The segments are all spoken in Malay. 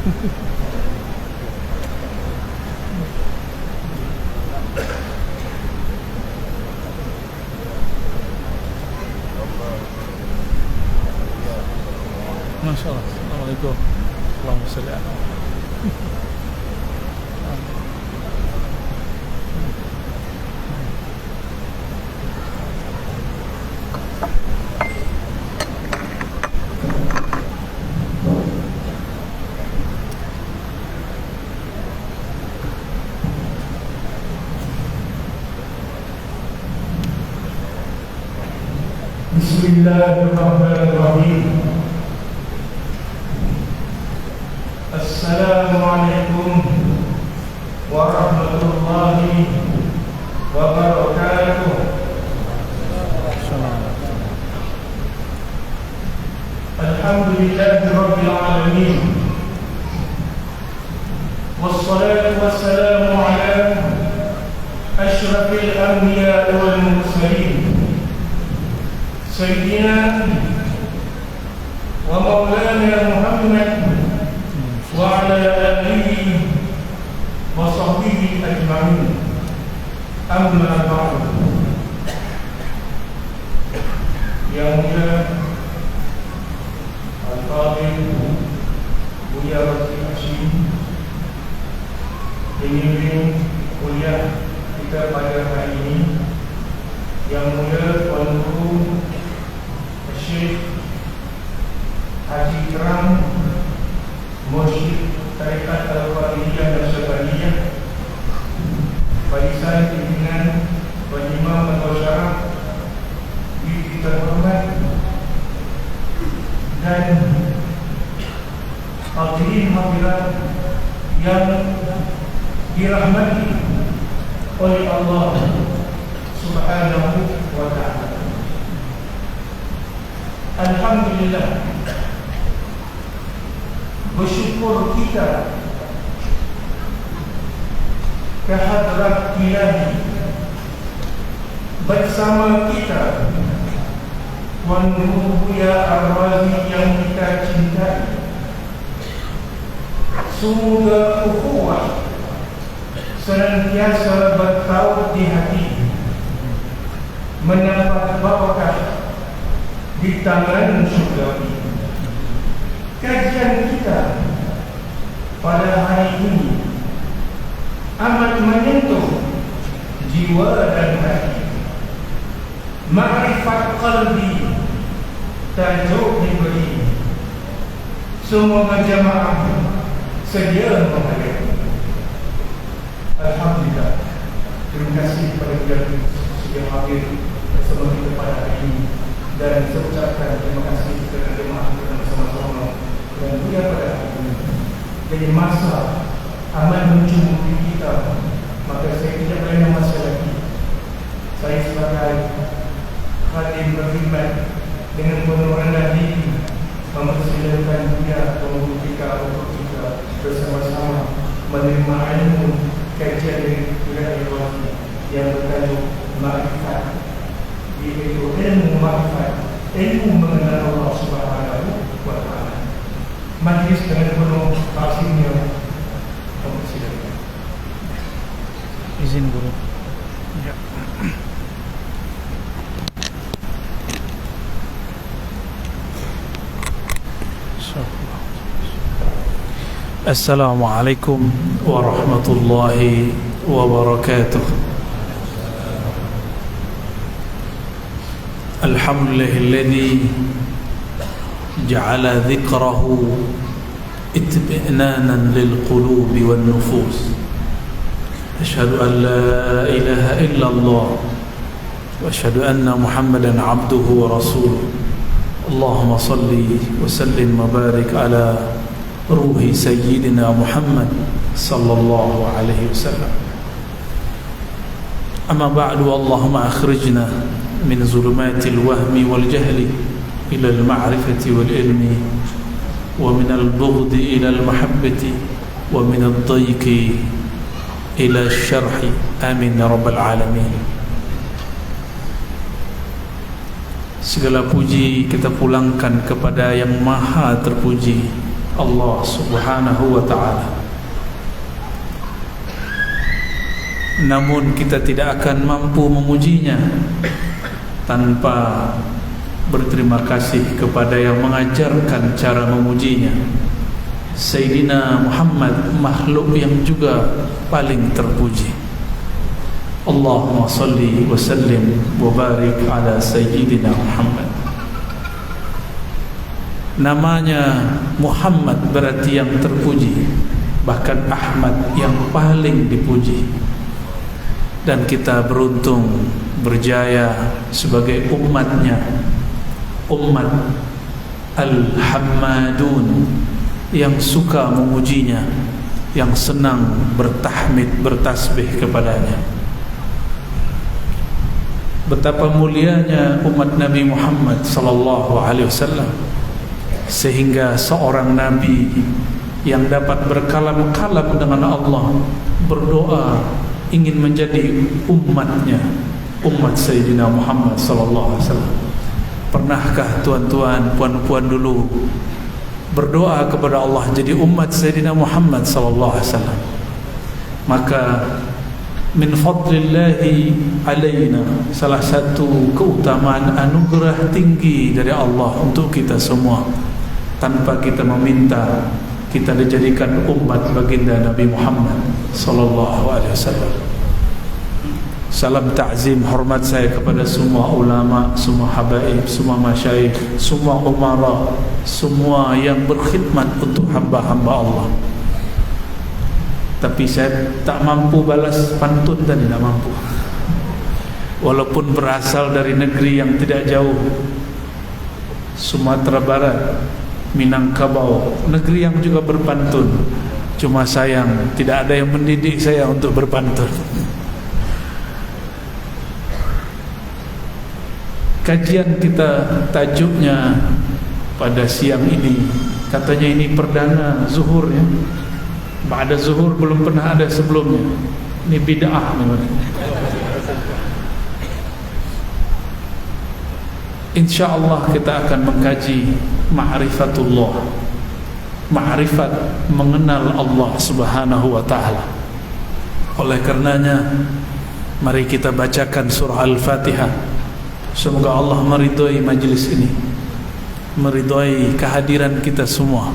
Masya Allah. Assalamualaikum. Allahumma salli ala Bismillahirrahmanirrahim. Assalamualaikum warahmatullahi wabarakatuh. Alhamdulillahi rabbil alamin. Wassalatu wassalamu ala asyrafil anbiya wal mursalin Sayyidina wa maulana Muhammad wa ala alihi wa sahbihi ajma'in. Amma ba'd. Yang mulia Al-Fadhil Buya Rasul Hashim, pemimpin kuliah kita pada hari ini, yang mulia Tuan Guru Syekh Haji Ikram, Mursyid Tarekat Al-Qadiriyah dan Syar'iyah, barisan pimpinan Penimam Al-Syarah yang kita hormat, dan hadirin hadirat yang dirahmati oleh Allah Subhanahu wa ta'ala. Alhamdulillah, bersyukur kita kehadrat Ilahi bersama kita Tuan Guru Buya Ar-Razi yang kita cintai. Semoga ukhuwah senantiasa bertaut di hati, mendapat barakah di tangan syurgawi. Kajian kita pada hari ini amat menyentuh jiwa dan hati. Ma'rifat qalbi, tajuk diberi. Semoga jamaah sedia menghadiri. Alhamdulillah. Terima kasih kepada yang sudah hadir bersama kita pada hari ini, dan saya ucapkan terima kasih kepada jemaah kita bersama-sama dan Buya pada hari ini. Jadi masa amat mencumbuki kita, maka saya tidak boleh masa lagi. Saya sebagai khadim berkhidmat dengan penuh rendah diri mempersilakan Buya untuk kita bersama-sama menerima ilmu kajian dari Buya Al-Wazi yang bertajuk Ma'rifat, yaitu ilmu ma'rifat, ilmu mengenal Allah Subhanahu wa ta'ala. Majlis dengan penuh taksimnya, silakan. Izin Guru. Ya. Assalamualaikum warahmatullahi wabarakatuh. Alhamdulillahilladzi ja'ala dhikrahu itminanan lilqulubi wan nufus. Asyhadu an la ilaha illallah wa asyhadu anna Muhammadan abduhu wa rasuluh. Allahumma salli wa sallim wa barik ala ruhi sayyidina Muhammad sallallahu alaihi wasallam. Amma ba'du, Allahumma akhrijna min zulumatil wahmi wal jahli ila al ma'rifati wal ilmi, wa min al bughdi ila al mahabbati, wa min al dayqi ila al syarhi. Amin ya rabbal alamin. Segala puji kita pulangkan kepada yang maha terpuji, Allah Subhanahu wa ta'ala. Namun kita tidak akan mampu memujinya tanpa berterima kasih kepada yang mengajarkan cara memujinya, Sayyidina Muhammad, makhluk yang juga paling terpuji. Allahumma salli wa sallim wa barik ala Sayyidina Muhammad. Namanya Muhammad berarti yang terpuji, bahkan Ahmad yang paling dipuji. Dan kita beruntung berjaya sebagai umatnya, umat Al-Hammadun, yang suka memujinya, yang senang bertahmid, bertasbih kepadanya. Betapa mulianya umat Nabi Muhammad sallallahu alaihi wasallam, sehingga seorang nabi yang dapat berkalam-kalam dengan Allah berdoa ingin menjadi umatnya, umat Sayyidina Muhammad sallallahu alaihi wasallam. Pernahkah tuan-tuan, puan-puan dulu berdoa kepada Allah jadi umat Sayyidina Muhammad sallallahu alaihi wasallam? Maka min fadlillahi alaina, salah satu keutamaan anugerah tinggi dari Allah untuk kita semua, tanpa kita meminta, kita dijadikan umat baginda Nabi Muhammad sallallahu alaihi wasallam. Salam ta'zim, hormat saya kepada semua ulama, semua habaib, semua masyayikh, semua umara, semua yang berkhidmat untuk hamba-hamba Allah. Tapi saya tak mampu balas pantun tadi, tak mampu. Walaupun berasal dari negeri yang tidak jauh, Sumatera Barat, Minangkabau, negeri yang juga berpantun. Cuma sayang tidak ada yang mendidik saya untuk berpantun. Kajian kita tajuknya pada siang ini, katanya ini perdana zuhur ya. Ba'da zuhur belum pernah ada sebelumnya. Ini bid'ah memang. InsyaAllah kita akan mengkaji ma'rifatullah, ma'rifat, mengenal Allah Subhanahu wa ta'ala. Oleh karenanya mari kita bacakan surah Al-Fatihah. Semoga Allah meridhai majlis ini, meridhai kehadiran kita semua,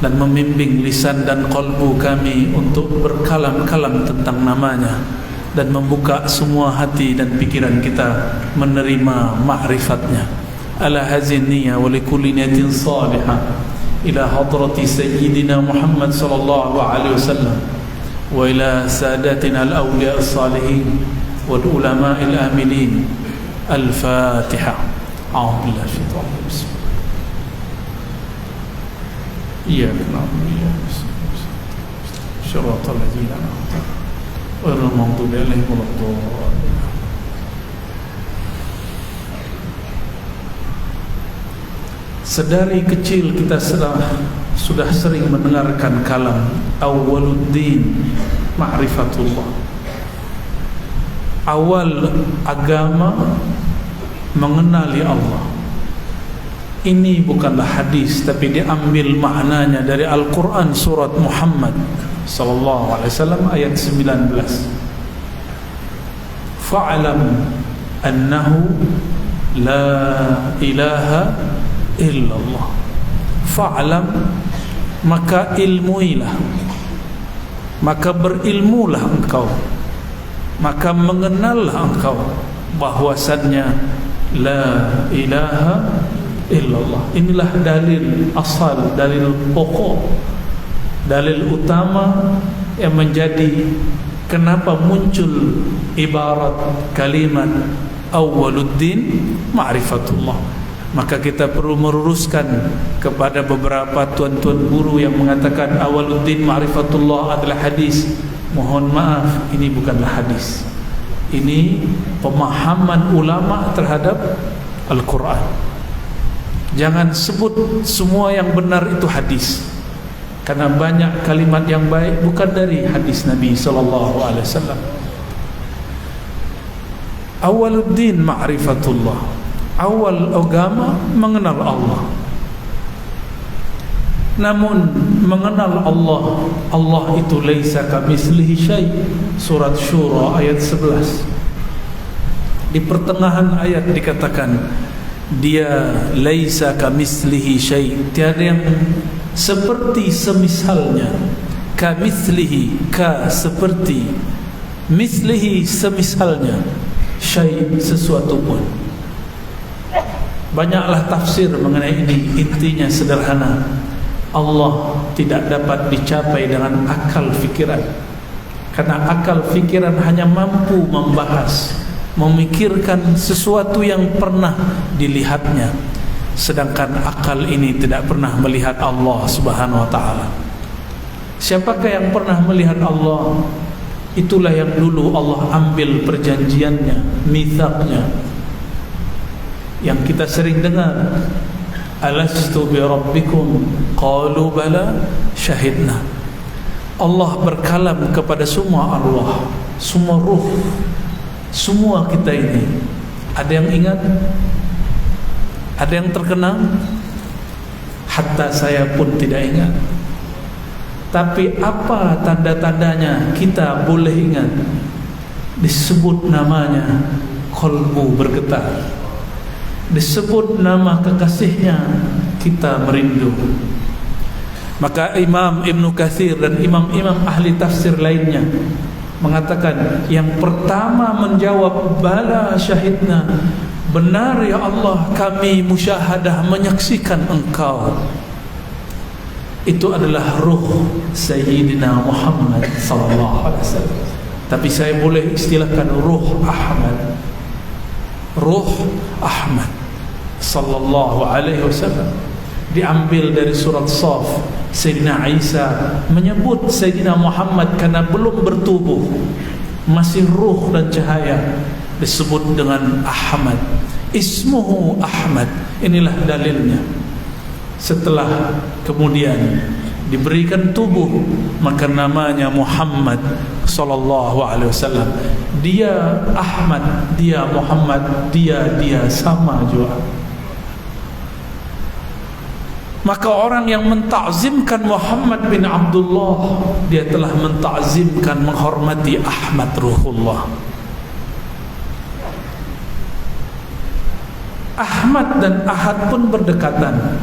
dan membimbing lisan dan qalbu kami untuk berkalam-kalam tentang namanya, dan membuka semua hati dan pikiran kita menerima ma'rifatnya. Ala hazin niyya wa likulli niyatin salihah ila hadrati sayyidina Muhammad sallallahu alaihi wasallam wa ila sadatina al-awliya as-salihin wal ulama al-amilin. Al-Fatihah. A'udzu billahi minasyaitonir rajim. Iyyaka na'budu wa iyyaka nasta'in. Shiratal ladzina an'amta 'alaihim ghairil maghdubi 'alaihim waladdallin. Sedari kecil kita sudah sering mendengarkan kalam awwaluddin ma'rifatullah. Awal agama mengenali Allah. Ini bukanlah hadis, tapi diambil maknanya dari Al-Quran surat Muhammad sallallahu alaihi wasallam ayat 19. Fa'lam annahu la ilaha illallah. Fa'lam, maka ilmuilah, maka berilmulah engkau, maka mengenallah engkau bahwasannya la ilaha illallah. Inilah dalil asal, dalil pokok, dalil utama yang menjadi kenapa muncul ibarat kalimat awwaluddin ma'rifatullah. Maka kita perlu meluruskan kepada beberapa tuan-tuan guru yang mengatakan awwaluddin ma'rifatullah adalah hadis. Mohon maaf, ini bukanlah hadis. Ini pemahaman ulama terhadap Al-Quran. Jangan sebut semua yang benar itu hadis, karena banyak kalimat yang baik bukan dari hadis Nabi sallallahu alaihi wasallam. Awaluddin ma'rifatullah. Awal agama mengenal Allah. Namun mengenal Allah, Allah itu laisa kamitslihi syai'. Surat Syura ayat 11. Di pertengahan ayat dikatakan dia laisa kamitslihi syai', tiada yang seperti semisalnya. Kamitslihi, ka seperti, mislihi semisalnya, syai' sesuatu pun. Banyaklah tafsir mengenai ini. Intinya sederhana, Allah tidak dapat dicapai dengan akal fikiran, karena akal fikiran hanya mampu membahas, memikirkan sesuatu yang pernah dilihatnya, sedangkan akal ini tidak pernah melihat Allah Subhanahu wa ta'ala. Siapakah yang pernah melihat Allah? Itulah yang dulu Allah ambil perjanjiannya, mitsaqnya, yang kita sering dengar, alastu bi rabbikum qalu bala syahidna. Allah berkalam kepada semua arwah, semua ruh, semua kita ini. Ada yang ingat? Ada yang terkenang? Hatta saya pun tidak ingat. Tapi apa tanda-tandanya kita boleh ingat? Disebut namanya, kolbu bergetar. Disebut nama kekasihnya, kita merindu. Maka Imam Ibn Katsir dan imam-imam ahli tafsir lainnya mengatakan, yang pertama menjawab bala syahidna, benar ya Allah, kami musyahadah menyaksikan engkau. Itu adalah ruh Sayyidina Muhammad sallallahu alaihi wasallam. Tapi saya boleh istilahkan ruh Ahmad. Ruh Ahmad sallallahu alaihi wasallam diambil dari surat Shaf. Sayyidina Isa menyebut Sayyidina Muhammad karena belum bertubuh, masih ruh dan cahaya, disebut dengan Ahmad. Ismuhu Ahmad. Inilah dalilnya. Setelah kemudian diberikan tubuh, maka namanya Muhammad sallallahu alaihi wasallam. Dia Ahmad, dia Muhammad, dia sama juga. Maka orang yang mentakzimkan Muhammad bin Abdullah, dia telah mentakzimkan, menghormati Ahmad Ruhullah. Ahmad dan Ahad pun berdekatan.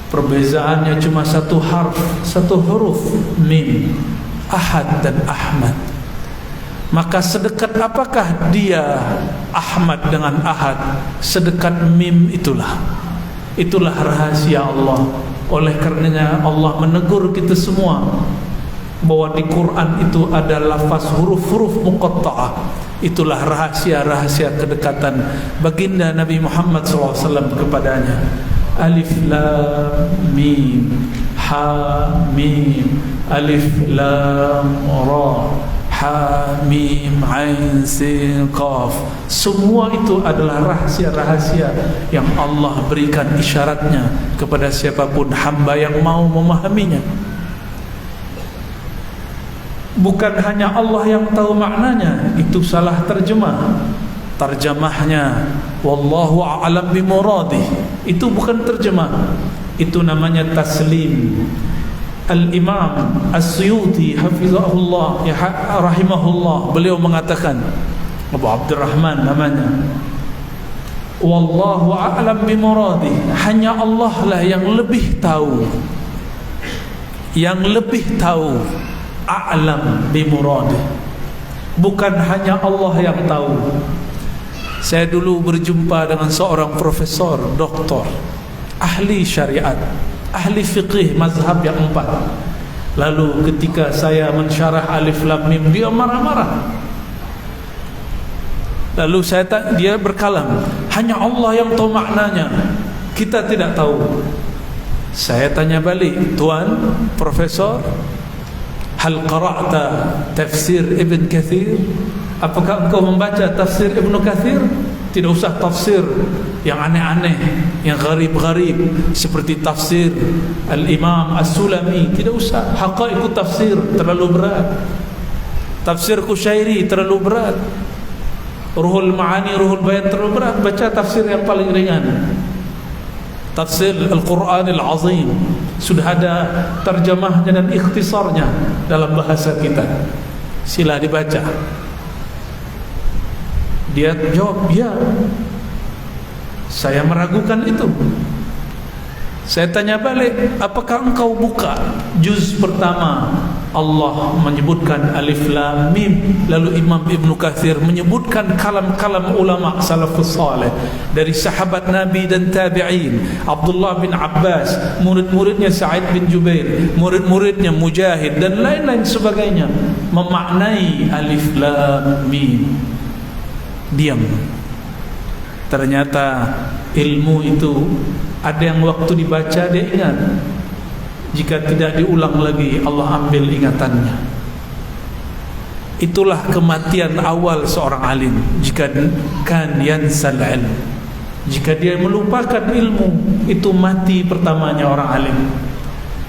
Perbezaannya cuma satu harf, satu huruf, mim. Ahad dan Ahmad. Maka sedekat apakah dia Ahmad dengan Ahad? Sedekat mim itulah. Itulah rahasia Allah. Oleh karenanya Allah menegur kita semua bahwa di Quran itu ada lafaz huruf-huruf muqatta'ah. Itulah rahasia-rahasia kedekatan baginda Nabi Muhammad SAW kepadanya. Alif lam mim, ha mim, alif lam ra, ha mim ain sin qaf. Semua itu adalah rahasia-rahasia yang Allah berikan isyaratnya kepada siapapun hamba yang mau memahaminya. Bukan hanya Allah yang tahu maknanya, itu salah terjemah. Terjemahnya wallahu a'lam bimuradih, itu bukan terjemah, itu namanya taslim. Al-Imam As-Suyuti hafizahullah ya rahimahullah, beliau mengatakan, Abu Abdurrahman namanya, wallahu a'lam bimuradih, hanya Allah lah yang lebih tahu, yang lebih tahu. A'lam bimuradih, bukan hanya Allah yang tahu. Saya dulu berjumpa dengan seorang profesor, doktor, ahli syariat, ahli fiqih mazhab yang 4. Lalu ketika saya mensyarah alif lam mim, dia marah-marah. Lalu dia berkalam, hanya Allah yang tahu maknanya, kita tidak tahu. Saya tanya balik, tuan profesor, hal qara'ta tafsir Ibn Katsir? Apakah engkau membaca tafsir Ibn Katsir? Tidak usah tafsir yang aneh-aneh, yang gharib-gharib seperti tafsir Al-Imam As-Sulami. Tidak usah. Haqaiqut tafsir terlalu berat. Tafsir Qushairi terlalu berat. Ruhul Ma'ani, Ruhul Bayan terlalu berat. Baca tafsir yang paling ringan, tafsir Al-Quran Al-Azim. Sudah ada terjemahnya dan ikhtisarnya dalam bahasa kita. Sila dibaca. Dia jawab, ya. Saya meragukan itu. Saya tanya balik, apakah engkau buka juz pertama? Allah menyebutkan alif lam mim. Lalu Imam Ibn Katsir menyebutkan kalam-kalam ulama salafus salih dari sahabat Nabi dan tabi'in. Abdullah bin Abbas, murid-muridnya Sa'id bin Jubair, murid-muridnya Mujahid dan lain-lain sebagainya memaknai alif lam mim. Diam. Ternyata ilmu itu ada yang waktu dibaca dia ingat. Jika tidak diulang lagi, Allah ambil ingatannya. Itulah kematian awal seorang alim. Jika kan yansal ilm, jika dia melupakan ilmu, itu mati pertamanya orang alim.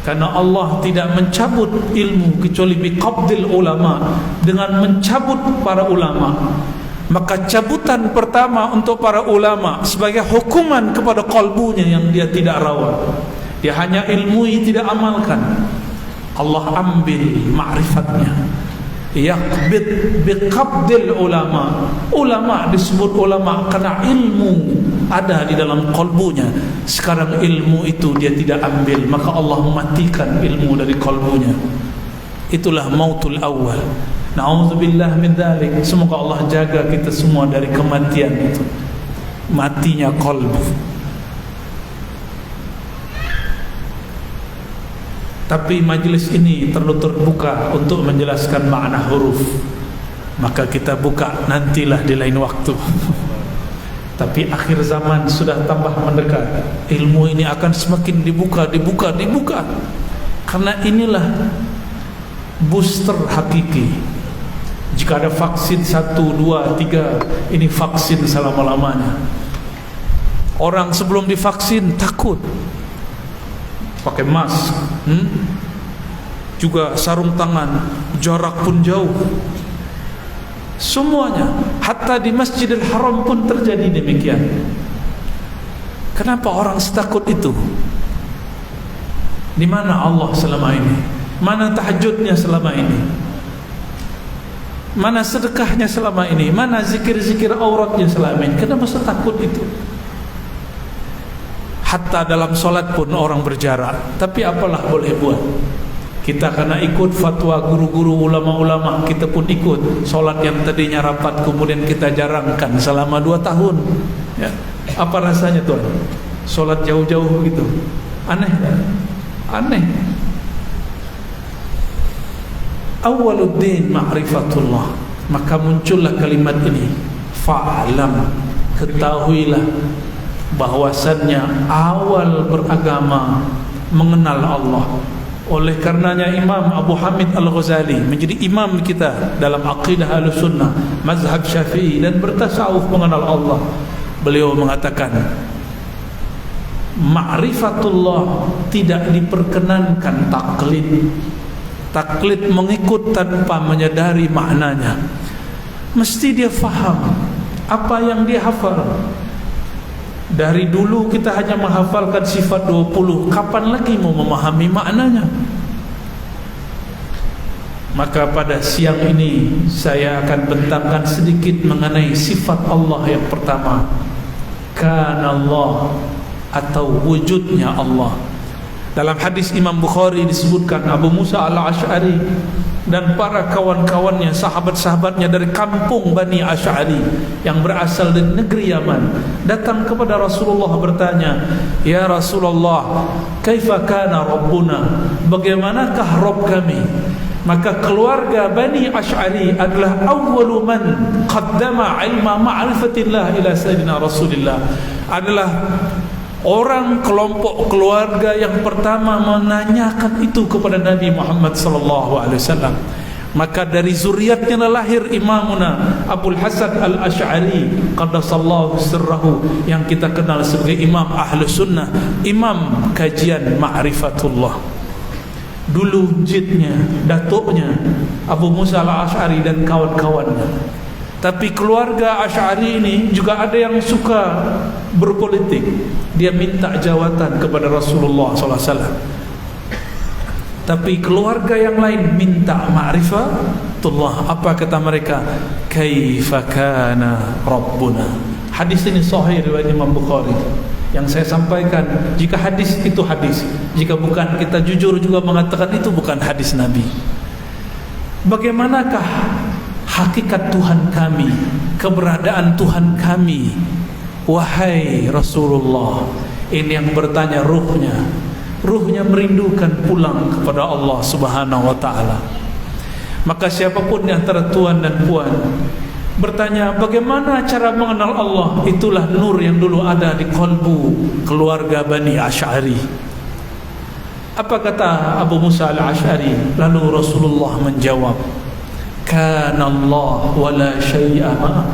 Karena Allah tidak mencabut ilmu kecuali biqabdil ulama, dengan mencabut para ulama. Maka cabutan pertama untuk para ulama sebagai hukuman kepada qalbunya yang dia tidak rawat. Dia hanya ilmui, tidak amalkan. Allah ambil ma'rifatnya. Yaqbid biqabdil ulama. Ulama disebut ulama karena ilmu ada di dalam qalbunya. Sekarang ilmu itu dia tidak ambil, maka Allah mematikan ilmu dari qalbunya. Itulah mautul awal. Na'udzubillah min dzalik. Semoga Allah jaga kita semua dari kematian itu, matinya qalbu. Tapi majlis ini terlalu terbuka untuk menjelaskan makna huruf, maka kita buka nantilah di lain waktu. Tapi akhir zaman sudah tambah mendekat. Ilmu ini akan semakin dibuka. Karena inilah booster hakiki. Jika ada vaksin 1, 2, 3, ini vaksin selama-lamanya. Orang sebelum divaksin takut, pakai mask, juga sarung tangan, jarak pun jauh. Semuanya, hatta di Masjidil Haram pun terjadi demikian. Kenapa orang setakut itu? Di mana Allah selama ini? Mana tahajudnya selama ini? Mana sedekahnya selama ini? Mana zikir-zikir auratnya selama ini? Kenapa setakut itu? Hatta dalam solat pun orang berjarak. Tapi apalah boleh buat. Kita karena ikut fatwa guru-guru ulama-ulama, kita pun ikut. Solat yang tadinya rapat kemudian kita jarangkan selama 2 tahun. Ya. Apa rasanya tuan? Solat jauh-jauh gitu. Aneh kan? Aneh. Awaluddin ma'rifatullah. Maka muncullah kalimat ini. Fa'alam. Ketahuilah bahwasannya awal beragama mengenal Allah. Oleh karenanya Imam Abu Hamid Al-Ghazali menjadi imam kita dalam aqidah Ahlussunnah, mazhab Syafi'i dan bertasawuf mengenal Allah. Beliau mengatakan ma'rifatullah tidak diperkenankan taklid. Taklid mengikut tanpa menyadari maknanya. Mesti dia faham apa yang dia hafal. Dari dulu kita hanya menghafalkan sifat 20, kapan lagi mau memahami maknanya? Maka pada siang ini saya akan bentangkan sedikit mengenai sifat Allah yang pertama, Kana Allah, atau wujudnya Allah. Dalam hadis Imam Bukhari disebutkan Abu Musa al-Ash'ari dan para kawan-kawannya, sahabat-sahabatnya dari kampung Bani Ash'ari yang berasal dari negeri Yaman, datang kepada Rasulullah bertanya, "Ya Rasulullah, kaifa kana Rabbuna?" Bagaimanakah Rabb kami? Maka keluarga Bani Ash'ari adalah awwalu man qaddama ilma ma'rifatillah ila sayyidina Rasulillah. Adalah orang kelompok keluarga yang pertama menanyakan itu kepada Nabi Muhammad sallallahu alaihi wasallam. Maka dari zuriatnya lahir Imamuna Abul Hasan Al-Ash'ari qaddasallahu sirrahu, yang kita kenal sebagai Imam Ahlus Sunnah, Imam kajian Ma'rifatullah. Dulu jidnya, datuknya Abu Musa Al-Ash'ari dan kawan-kawannya. Tapi keluarga Ash'ari ini juga ada yang suka berpolitik. Dia minta jawatan kepada Rasulullah SAW. Tapi keluarga yang lain minta ma'rifatullah. Apa kata mereka? Kaifa kana rabbuna. Hadis ini sahih riwayat Imam Bukhari. Yang saya sampaikan, jika hadis itu hadis, jika bukan, kita jujur juga mengatakan itu bukan hadis Nabi. Bagaimanakah hakikat Tuhan kami, keberadaan Tuhan kami, wahai Rasulullah? Ini yang bertanya ruhnya merindukan pulang kepada Allah Subhanahu wa ta'ala. Maka siapapun di antara tuan dan puan bertanya bagaimana cara mengenal Allah, itulah nur yang dulu ada di kalbu keluarga Bani Asy'ari. Apa kata Abu Musa al-Asy'ari? Lalu Rasulullah menjawab, kana Allah wa la syai'a ma.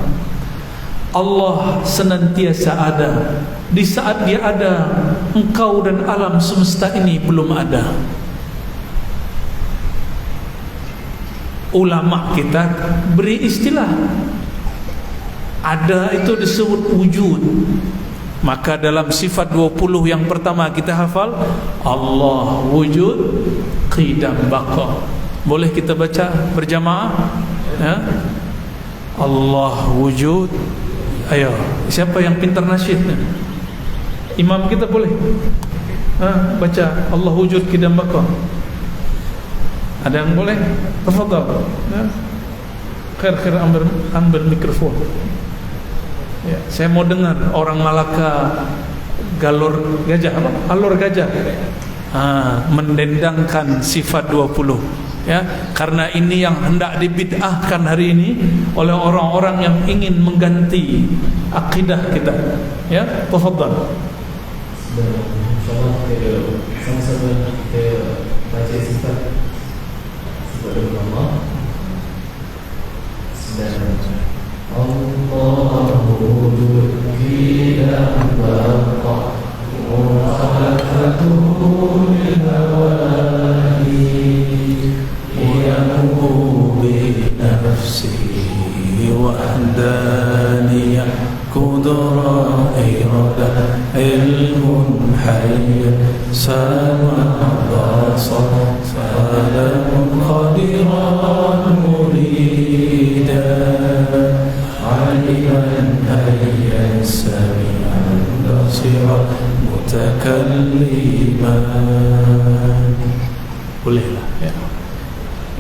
Allah senantiasa ada. Di saat dia ada, engkau dan alam semesta ini belum ada. Ulama kita beri istilah, ada itu disebut wujud. Maka dalam sifat 20 yang pertama kita hafal, Allah wujud qidam baqa. Boleh kita baca berjamaah ya? Allah wujud. Ayo, siapa yang pintar nasyidnya? Imam kita boleh baca Allah wujud qidam baqa. Ada yang boleh? Tafadhal. Ya. Khair ambil mikrofon. Ya, saya mau dengar orang Malaka galur gajah apa? Alur gajah. Mendendangkan sifat 20. Ya, karena ini yang hendak dibid'ahkan hari ini oleh orang-orang yang ingin mengganti akidah kita. Ya, tafadhal. Insyaallah kita sama-sama kita baca sifat Allah. Allahu wujud qidam baqa mukhalafatuhu lil awali yamu bi nafsihi wahdaniyah qudra irada ilmun hayy sama basar salamun qadiran murida aliman hayyan sami'an basira mutakalliman. Bolehlah ya.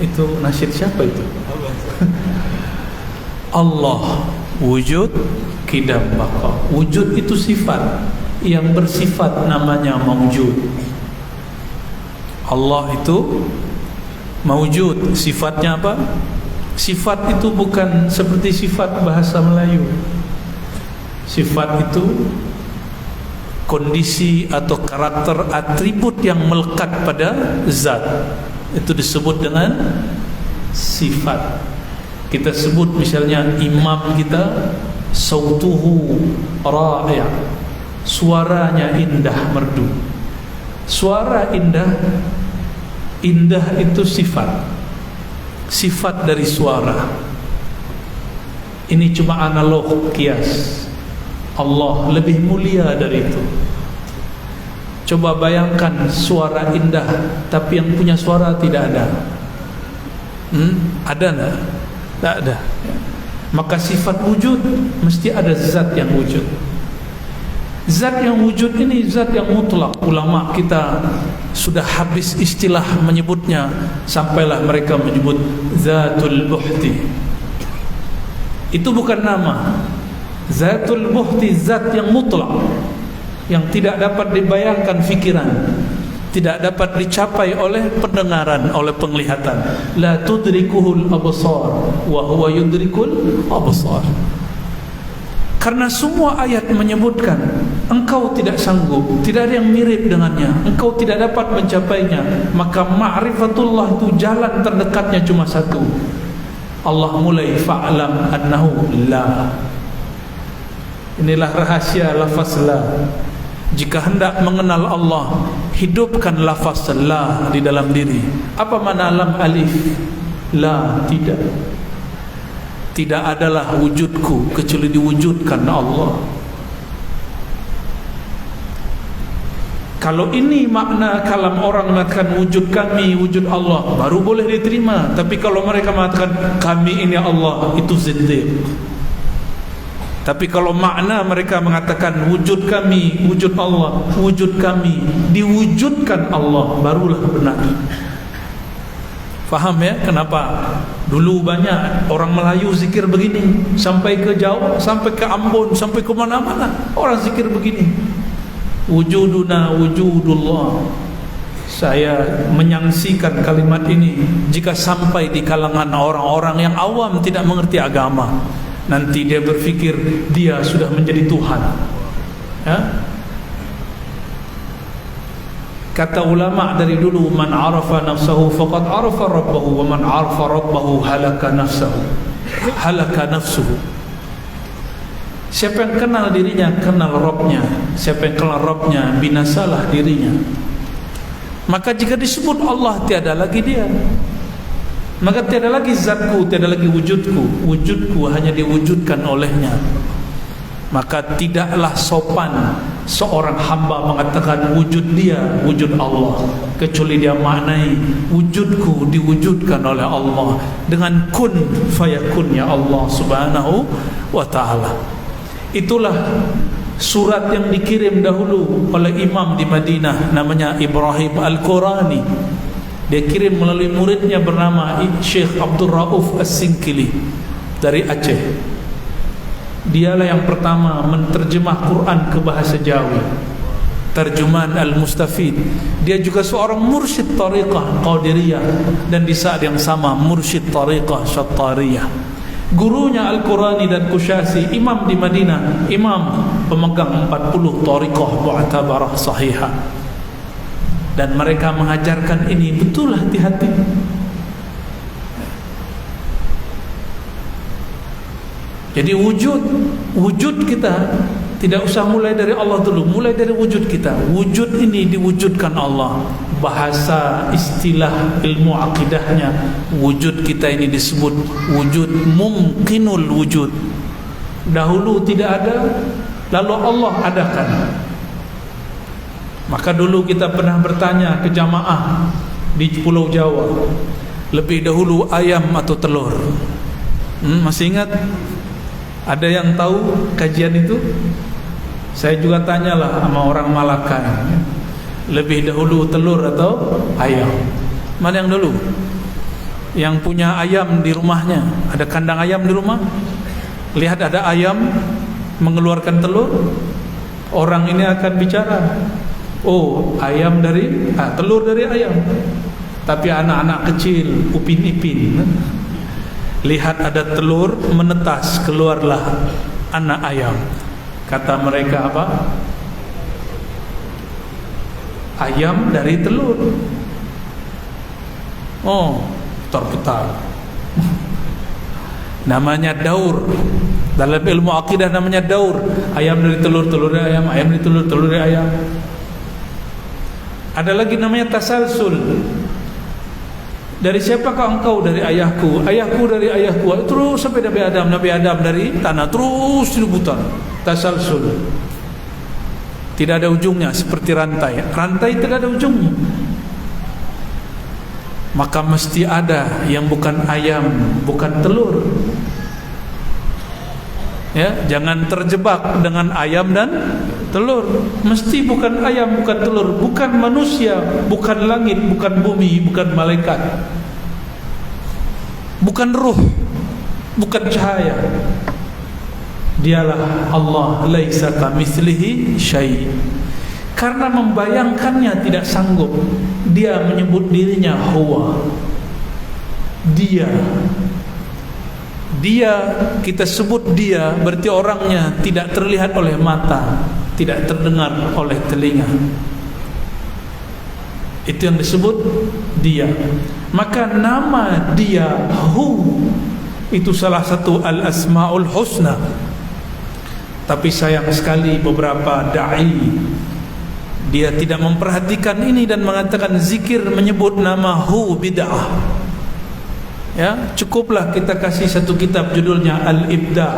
Itu nasyid siapa itu? Allah wujud qidam baqa. Wujud itu sifat yang bersifat namanya maujud. Allah itu maujud, sifatnya apa? Sifat itu bukan seperti sifat bahasa Melayu. Sifat itu kondisi atau karakter atribut yang melekat pada zat. Itu disebut dengan sifat. Kita sebut misalnya imam kita sautuhu ra'i', suaranya indah merdu. Suara indah itu sifat dari suara. Ini cuma analog kias. Allah lebih mulia dari itu. Coba bayangkan suara indah tapi yang punya suara tidak ada. Ada enggak? Tak ada. Maka sifat wujud mesti ada zat yang wujud. Zat yang wujud ini zat yang mutlak. Ulama kita sudah habis istilah menyebutnya, sampailah mereka menyebut zatul buhti. Itu bukan nama. Zatul buhti zat yang mutlak, yang tidak dapat dibayangkan fikiran, tidak dapat dicapai oleh pendengaran, oleh penglihatan. La tudrikuhul absar wa huwa yudrikul absar. Karena semua ayat menyebutkan engkau tidak sanggup, tidak ada yang mirip dengannya, engkau tidak dapat mencapainya. Maka ma'rifatullah itu jalan terdekatnya cuma satu. Allah mulai fa'lam annahu la. Inilah rahasia lafaz la. Jika hendak mengenal Allah, hidupkan lafaz la di dalam diri. Apa makna lam alif? La, tidak. Tidak adalah wujudku kecuali diwujudkan Allah. Kalau ini makna kalam orang mengatakan wujud kami, wujud Allah, baru boleh diterima. Tapi kalau mereka mengatakan kami ini Allah, itu zindiq. Tapi kalau makna mereka mengatakan wujud kami, wujud Allah, wujud kami, diwujudkan Allah, barulah benar. Faham ya kenapa dulu banyak orang Melayu zikir begini, sampai ke Jawa, sampai ke Ambon, sampai ke mana-mana orang zikir begini, wujuduna wujudullah. Saya menyaksikan kalimat ini jika sampai di kalangan orang-orang yang awam tidak mengerti agama, nanti dia berpikir dia sudah menjadi Tuhan ya? Kata ulama dari dulu, man arafa nafsahu faqad arafa rabbahu, wa man arafa rabbahu halaka nafsahu, halaka nafsuhu. Siapa yang kenal dirinya, kenal Rabbnya. Siapa yang kenal Rabbnya, binasalah dirinya. Maka jika disebut Allah, tiada lagi dia. Maka tiada lagi zatku, tiada lagi wujudku. Wujudku hanya diwujudkan olehnya. Maka tidaklah sopan seorang hamba mengatakan wujud dia, wujud Allah, kecuali dia maknai wujudku diwujudkan oleh Allah dengan kun fayakunnya Allah subhanahu wa ta'ala. Itulah surat yang dikirim dahulu oleh imam di Madinah, namanya Ibrahim Al-Qurani. Dia kirim melalui muridnya bernama Syekh Abdul Rauf As-Sinkili dari Aceh. Dialah yang pertama menterjemah Quran ke bahasa Jawi, terjemahan Al-Mustafid. Dia juga seorang mursyid tariqah Qadiriyah, dan di saat yang sama mursyid tariqah Syattariyah. Gurunya Al-Qurani dan Kusyasi, imam di Madinah, imam pemegang 40 tariqah mu'tabarah sahihah. Dan mereka mengajarkan ini betul hati-hati. Jadi wujud kita tidak usah mulai dari Allah dulu, mulai dari wujud kita. Wujud ini diwujudkan Allah. Bahasa istilah ilmu akidahnya, wujud kita ini disebut wujud mumkinul wujud. Dahulu tidak ada, lalu Allah adakan. Maka dulu kita pernah bertanya ke jamaah di Pulau Jawa, lebih dahulu ayam atau telur? Masih ingat? Ada yang tahu kajian itu? Saya juga tanyalah sama orang Malaka, lebih dahulu telur atau ayam? Mana yang dulu? Yang punya ayam di rumahnya, ada kandang ayam di rumah, lihat ada ayam mengeluarkan telur, orang ini akan bicara, oh ayam dari telur dari ayam. Tapi anak-anak kecil, upin-ipin, lihat ada telur menetas, keluarlah anak ayam. Kata mereka apa? Ayam dari telur. Oh, putar-putar. Namanya daur. Dalam ilmu akidah namanya daur. Ayam dari telur, telur dari ayam, ayam dari telur, telur dari ayam. Ada lagi namanya tasalsul. Dari siapakah engkau? Dari ayahku, ayahku dari ayahku, terus sampai Nabi Adam, Nabi Adam dari tanah, terus diputar. Tasalsul. Tidak ada ujungnya, seperti rantai. Rantai tidak ada ujungnya. Maka mesti ada yang bukan ayam, bukan telur. Ya, jangan terjebak dengan ayam dan telur. Mesti bukan ayam, bukan telur, bukan manusia, bukan langit, bukan bumi, bukan malaikat, bukan ruh, bukan cahaya. Dialah Allah, laisa kamitslihi syai'. Karena membayangkannya tidak sanggup, dia menyebut dirinya huwa. Dia, kita sebut dia, berarti orangnya tidak terlihat oleh mata, tidak terdengar oleh telinga. Itu yang disebut dia. Maka nama dia Hu itu salah satu al-asmaul husna. Tapi sayang sekali beberapa da'i dia tidak memperhatikan ini dan mengatakan zikir menyebut nama Hu bid'ah. Ya, cukuplah kita kasih satu kitab judulnya Al-Ibda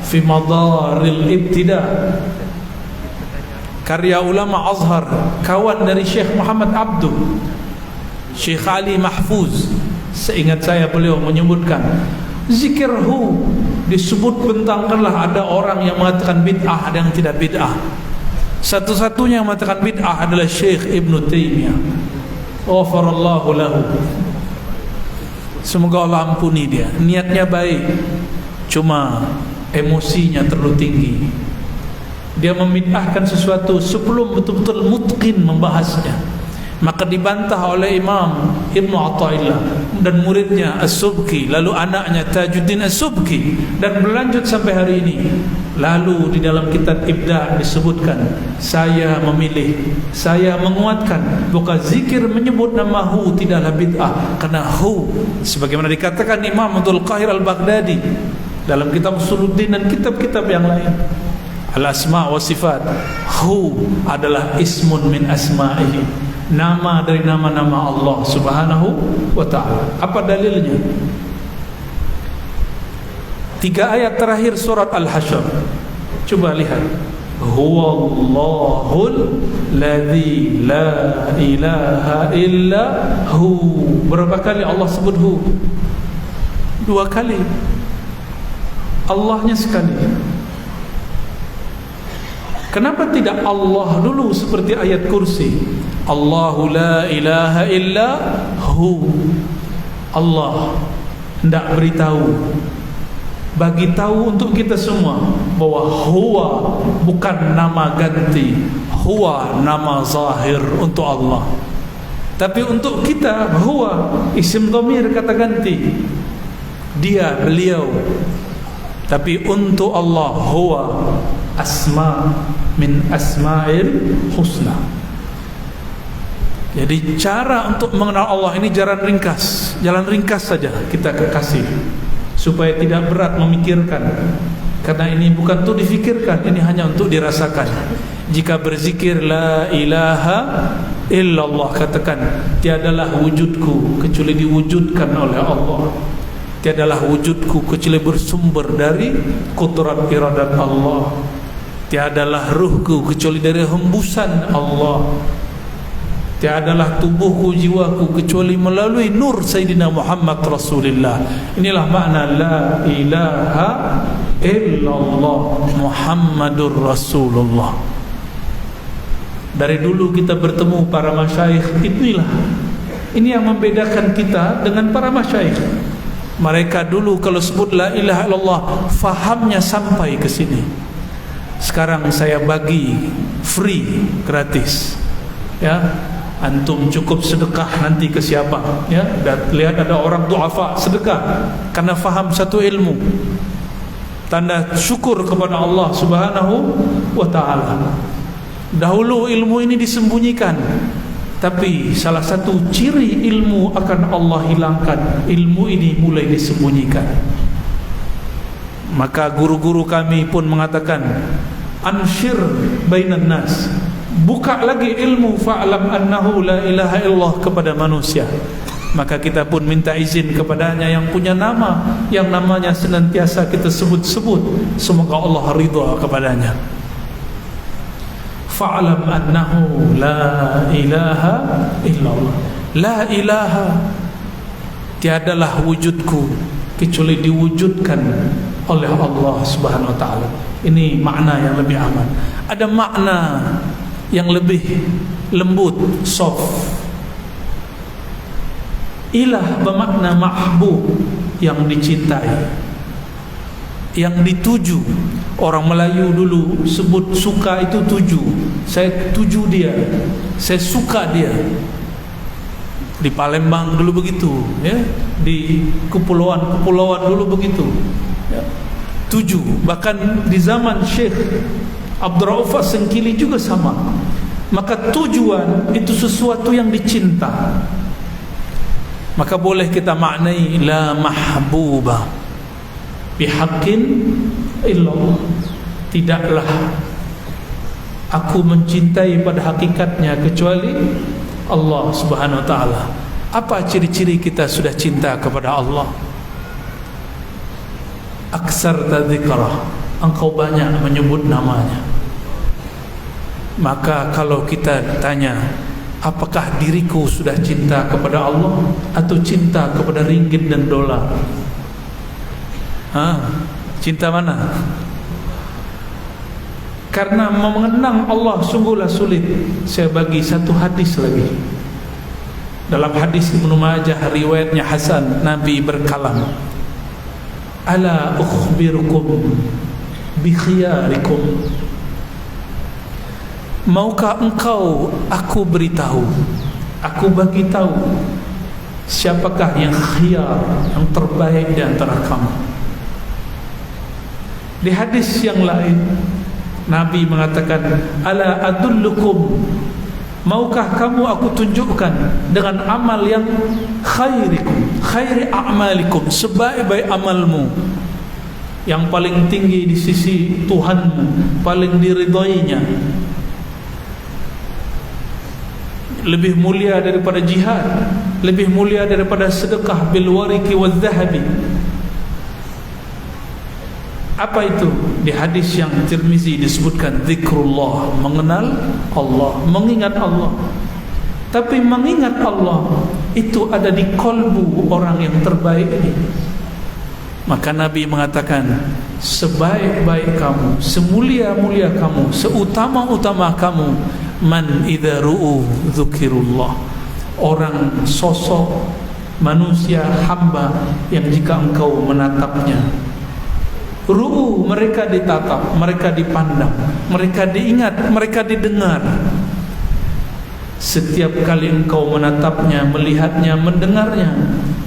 fi Madaril Ibtida. karya ulama Azhar, kawan dari Syekh Muhammad Abduh, Syekh Ali Mahfuz. Seingat saya beliau menyebutkan, zikir hu disebut bentangkanlah ada orang yang mengatakan bid'ah, ada yang tidak bid'ah. Satu-satunya yang mengatakan bid'ah adalah Syekh Ibn Taimiyah, ghafarallahu lahu. Semoga Allah ampuni dia. Niatnya baik, cuma emosinya terlalu tinggi. Dia membid'ahkan sesuatu sebelum betul-betul mutqin membahasnya. Maka dibantah oleh Imam Ibn Atta'illah dan muridnya As-Subki, lalu anaknya Tajuddin As-Subki, dan berlanjut sampai hari ini. Lalu di dalam kitab Ibda disebutkan, saya memilih, saya menguatkan bahwa zikir menyebut nama hu tidaklah bid'ah, karena hu sebagaimana dikatakan Imam Abdul Qahir Al-Baghdadi dalam kitab Usuluddin dan kitab-kitab yang lain, Al-Asma' wa Sifat, hu adalah ismun min asma'ihi, nama dari nama-nama Allah Subhanahu wa ta'ala. Apa dalilnya? 3 ayat terakhir surat Al-Hasyr. Coba lihat. Huwallahul ladzi la ilaha illa hu. Berapa kali Allah sebut hu? 2 kali. Allahnya sekali. Kenapa tidak Allah dulu seperti ayat kursi? Allahu la ilaha illa hu. Allah hendak beritahu, bagi tahu untuk kita semua bahwa huwa bukan nama ganti, huwa nama zahir untuk Allah. Tapi untuk kita huwa isim dhamir kata ganti, dia, beliau. Tapi untuk Allah huwa asma min asma'il husna. Jadi cara untuk mengenal Allah ini jalan ringkas saja kita kasih, supaya tidak berat memikirkan. Karena ini bukan untuk difikirkan, ini hanya untuk dirasakan. Jika berzikir la ilaha illallah, katakan tiadalah wujudku kecuali diwujudkan oleh Allah, tiadalah wujudku kecuali bersumber dari kudrat iradat Allah, tiadalah ruhku kecuali dari hembusan Allah, tiadalah tubuhku, jiwaku kecuali melalui nur Sayyidina Muhammad Rasulullah. Inilah makna la ilaha illallah Muhammadur Rasulullah. Dari dulu kita bertemu para masyayikh, ini yang membedakan kita dengan para masyayikh. Mereka dulu kalau sebut la ilaha illallah, fahamnya sampai ke sini. Sekarang saya bagi free, gratis. Ya, antum cukup sedekah nanti ke siapa, ya, dan lihat ada orang du'afa, sedekah karena faham satu ilmu, tanda syukur kepada Allah Subhanahu wa ta'ala. Dahulu ilmu ini disembunyikan, tapi salah satu ciri ilmu akan Allah hilangkan, ilmu ini mulai disembunyikan. Maka guru-guru kami pun mengatakan, ansyir bainan nas, buka lagi ilmu fa'lam annahu la ilaha illallah kepada manusia. Maka kita pun minta izin kepadanya yang punya nama, yang namanya senantiasa kita sebut-sebut, semoga Allah ridha kepadanya. Fa'lam annahu la ilaha illallah. La ilaha, tiadalah wujudku kecuali diwujudkan oleh Allah Subhanahu wa ta'ala. Ini makna yang lebih aman. Ada makna yang lebih lembut, soft. Ilah bermakna mahbub, yang dicintai, yang dituju. Orang Melayu dulu sebut suka itu tuju. Saya tuju dia, saya suka dia. Di Palembang dulu begitu, ya. Di kepulauan dulu begitu, ya. Tuju. Bahkan di zaman Syekh Abdul Rauf Sengkili juga sama. Maka tujuan itu sesuatu yang dicinta. Maka boleh kita maknai la mahbuba bihaqqin illallah. Tidaklah aku mencintai pada hakikatnya kecuali Allah Subhanahu wa ta'ala. Apa ciri-ciri kita sudah cinta kepada Allah? Aksar tadzikra, engkau banyak menyebut namanya. Maka kalau kita tanya, apakah diriku sudah cinta kepada Allah atau cinta kepada ringgit dan dolar? Cinta mana? Karena mengenang Allah sungguhlah sulit. Saya bagi satu hadis lagi. Dalam hadis Ibnu Majah riwayatnya Hasan, Nabi berkalam, ala ukhbirukum bi khiyarikum. Maukah engkau aku beritahu, aku bagi tahu siapakah yang khiyar, yang terbaik di antara kamu? Di hadis yang lain Nabi mengatakan, ala adullukum, maukah kamu aku tunjukkan dengan amal yang khairikum, khairi a'malikum, sebaik-baik amalmu, yang paling tinggi di sisi Tuhanmu, paling diridhoinya, lebih mulia daripada jihad, lebih mulia daripada sedekah bil wariki wal zahabi. Apa itu? Di hadis yang Tirmizi disebutkan zikrullah, mengenal Allah, mengingat Allah. Tapi mengingat Allah itu ada di kolbu orang yang terbaik ini. Maka Nabi mengatakan, sebaik-baik kamu, semulia-mulia kamu, seutama-utama kamu, man idza ru'u dzukirullah, orang sosok manusia hamba yang jika engkau menatapnya, ru'u, mereka ditatap, mereka dipandang, mereka diingat, mereka didengar. Setiap kali engkau menatapnya, melihatnya, mendengarnya,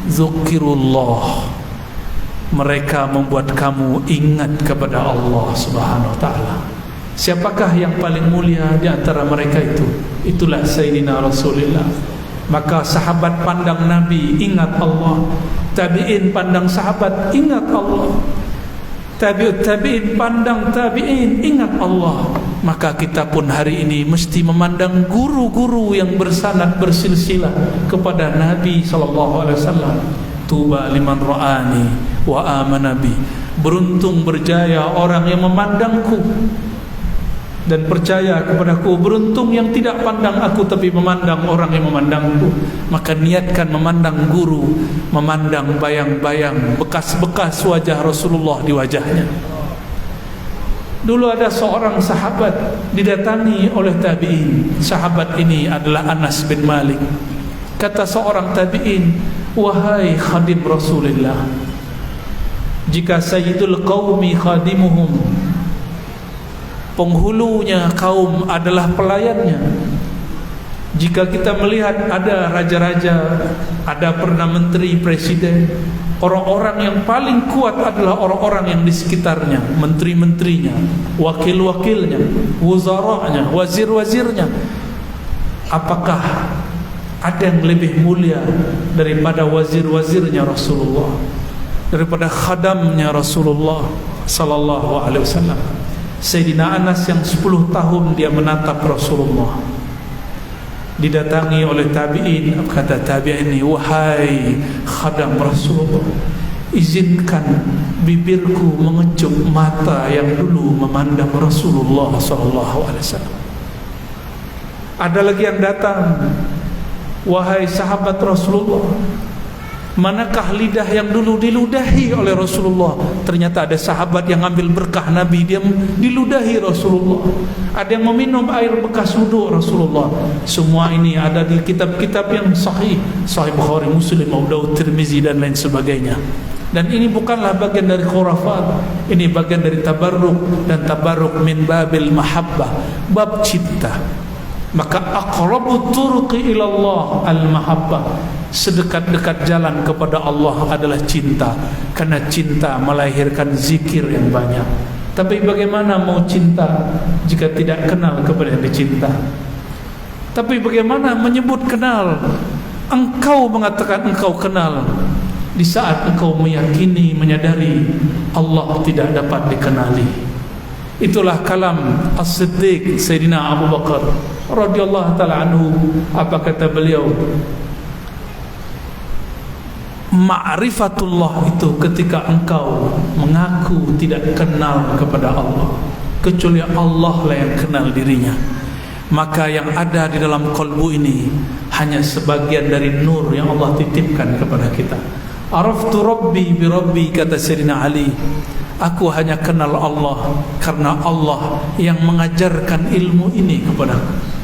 dzukirullah, mereka membuat kamu ingat kepada Allah Subhanahu wa ta'ala. Siapakah yang paling mulia di antara mereka itu? Itulah Sayyidina Rasulullah. Maka sahabat pandang Nabi, ingat Allah. Tabi'in pandang sahabat, ingat Allah. Tabi'in pandang tabi'in, ingat Allah. Maka kita pun hari ini mesti memandang guru-guru yang bersanad bersilsilah kepada Nabi SAW. Tuba liman ra'ani wa amana bi. Beruntung berjaya orang yang memandangku dan percaya kepadaku. Beruntung yang tidak pandang aku tapi memandang orang yang memandangku. Maka niatkan memandang guru, memandang bayang-bayang bekas-bekas wajah Rasulullah di wajahnya. Dulu ada seorang sahabat didatangi oleh tabi'in. Sahabat ini adalah Anas bin Malik. Kata seorang tabi'in, wahai khadim Rasulullah, jika sayyidul qaumi khadimuhum, penghulunya kaum adalah pelayannya. Jika kita melihat ada raja-raja, ada perdana menteri, presiden, orang-orang yang paling kuat adalah orang-orang yang di sekitarnya, menteri-menterinya, wakil-wakilnya, wuzaranya, wazir-wazirnya. Apakah ada yang lebih mulia daripada wazir-wazirnya Rasulullah, daripada khadamnya Rasulullah sallallahu alaihi wasallam? Sayyidina Anas yang 10 tahun dia menatap Rasulullah, didatangi oleh tabi'in. Kata tabi'in ini, wahai khadam Rasulullah, izinkan bibirku mengecup mata yang dulu memandang Rasulullah SAW. Ada lagi yang datang, wahai sahabat Rasulullah, manakah lidah yang dulu diludahi oleh Rasulullah? Ternyata ada sahabat yang ambil berkah Nabi, dia diludahi Rasulullah. Ada yang meminum air bekas wudu Rasulullah. Semua ini ada di kitab-kitab yang sahih, Sahih Bukhari, Muslim, Abu Dawud, Tirmizi dan lain sebagainya. Dan ini bukanlah bagian dari khurafat, ini bagian dari tabarruk, dan tabarruk min babil mahabbah, bab cinta. Maka aqrabut turuqi ilallah al-mahabbah, sedekat-dekat jalan kepada Allah adalah cinta. Karena cinta melahirkan zikir yang banyak. Tapi bagaimana mau cinta jika tidak kenal kepada yang dicinta? Tapi bagaimana menyebut kenal? Engkau mengatakan engkau kenal di saat engkau meyakini, menyadari Allah tidak dapat dikenali. Itulah kalam As-Siddiq Sayyidina Abu Bakar radhiyallahu ta'ala anhu. Apa kata beliau? Ma'rifatullah itu ketika engkau mengaku tidak kenal kepada Allah, kecuali Allah lah yang kenal dirinya. maka yang ada di dalam kolbu ini hanya sebagian dari nur yang Allah titipkan kepada kita. Araftu Rabbi bi Rabbi, kata Sayyidina Ali, aku hanya kenal Allah karena Allah yang mengajarkan ilmu ini kepadaku.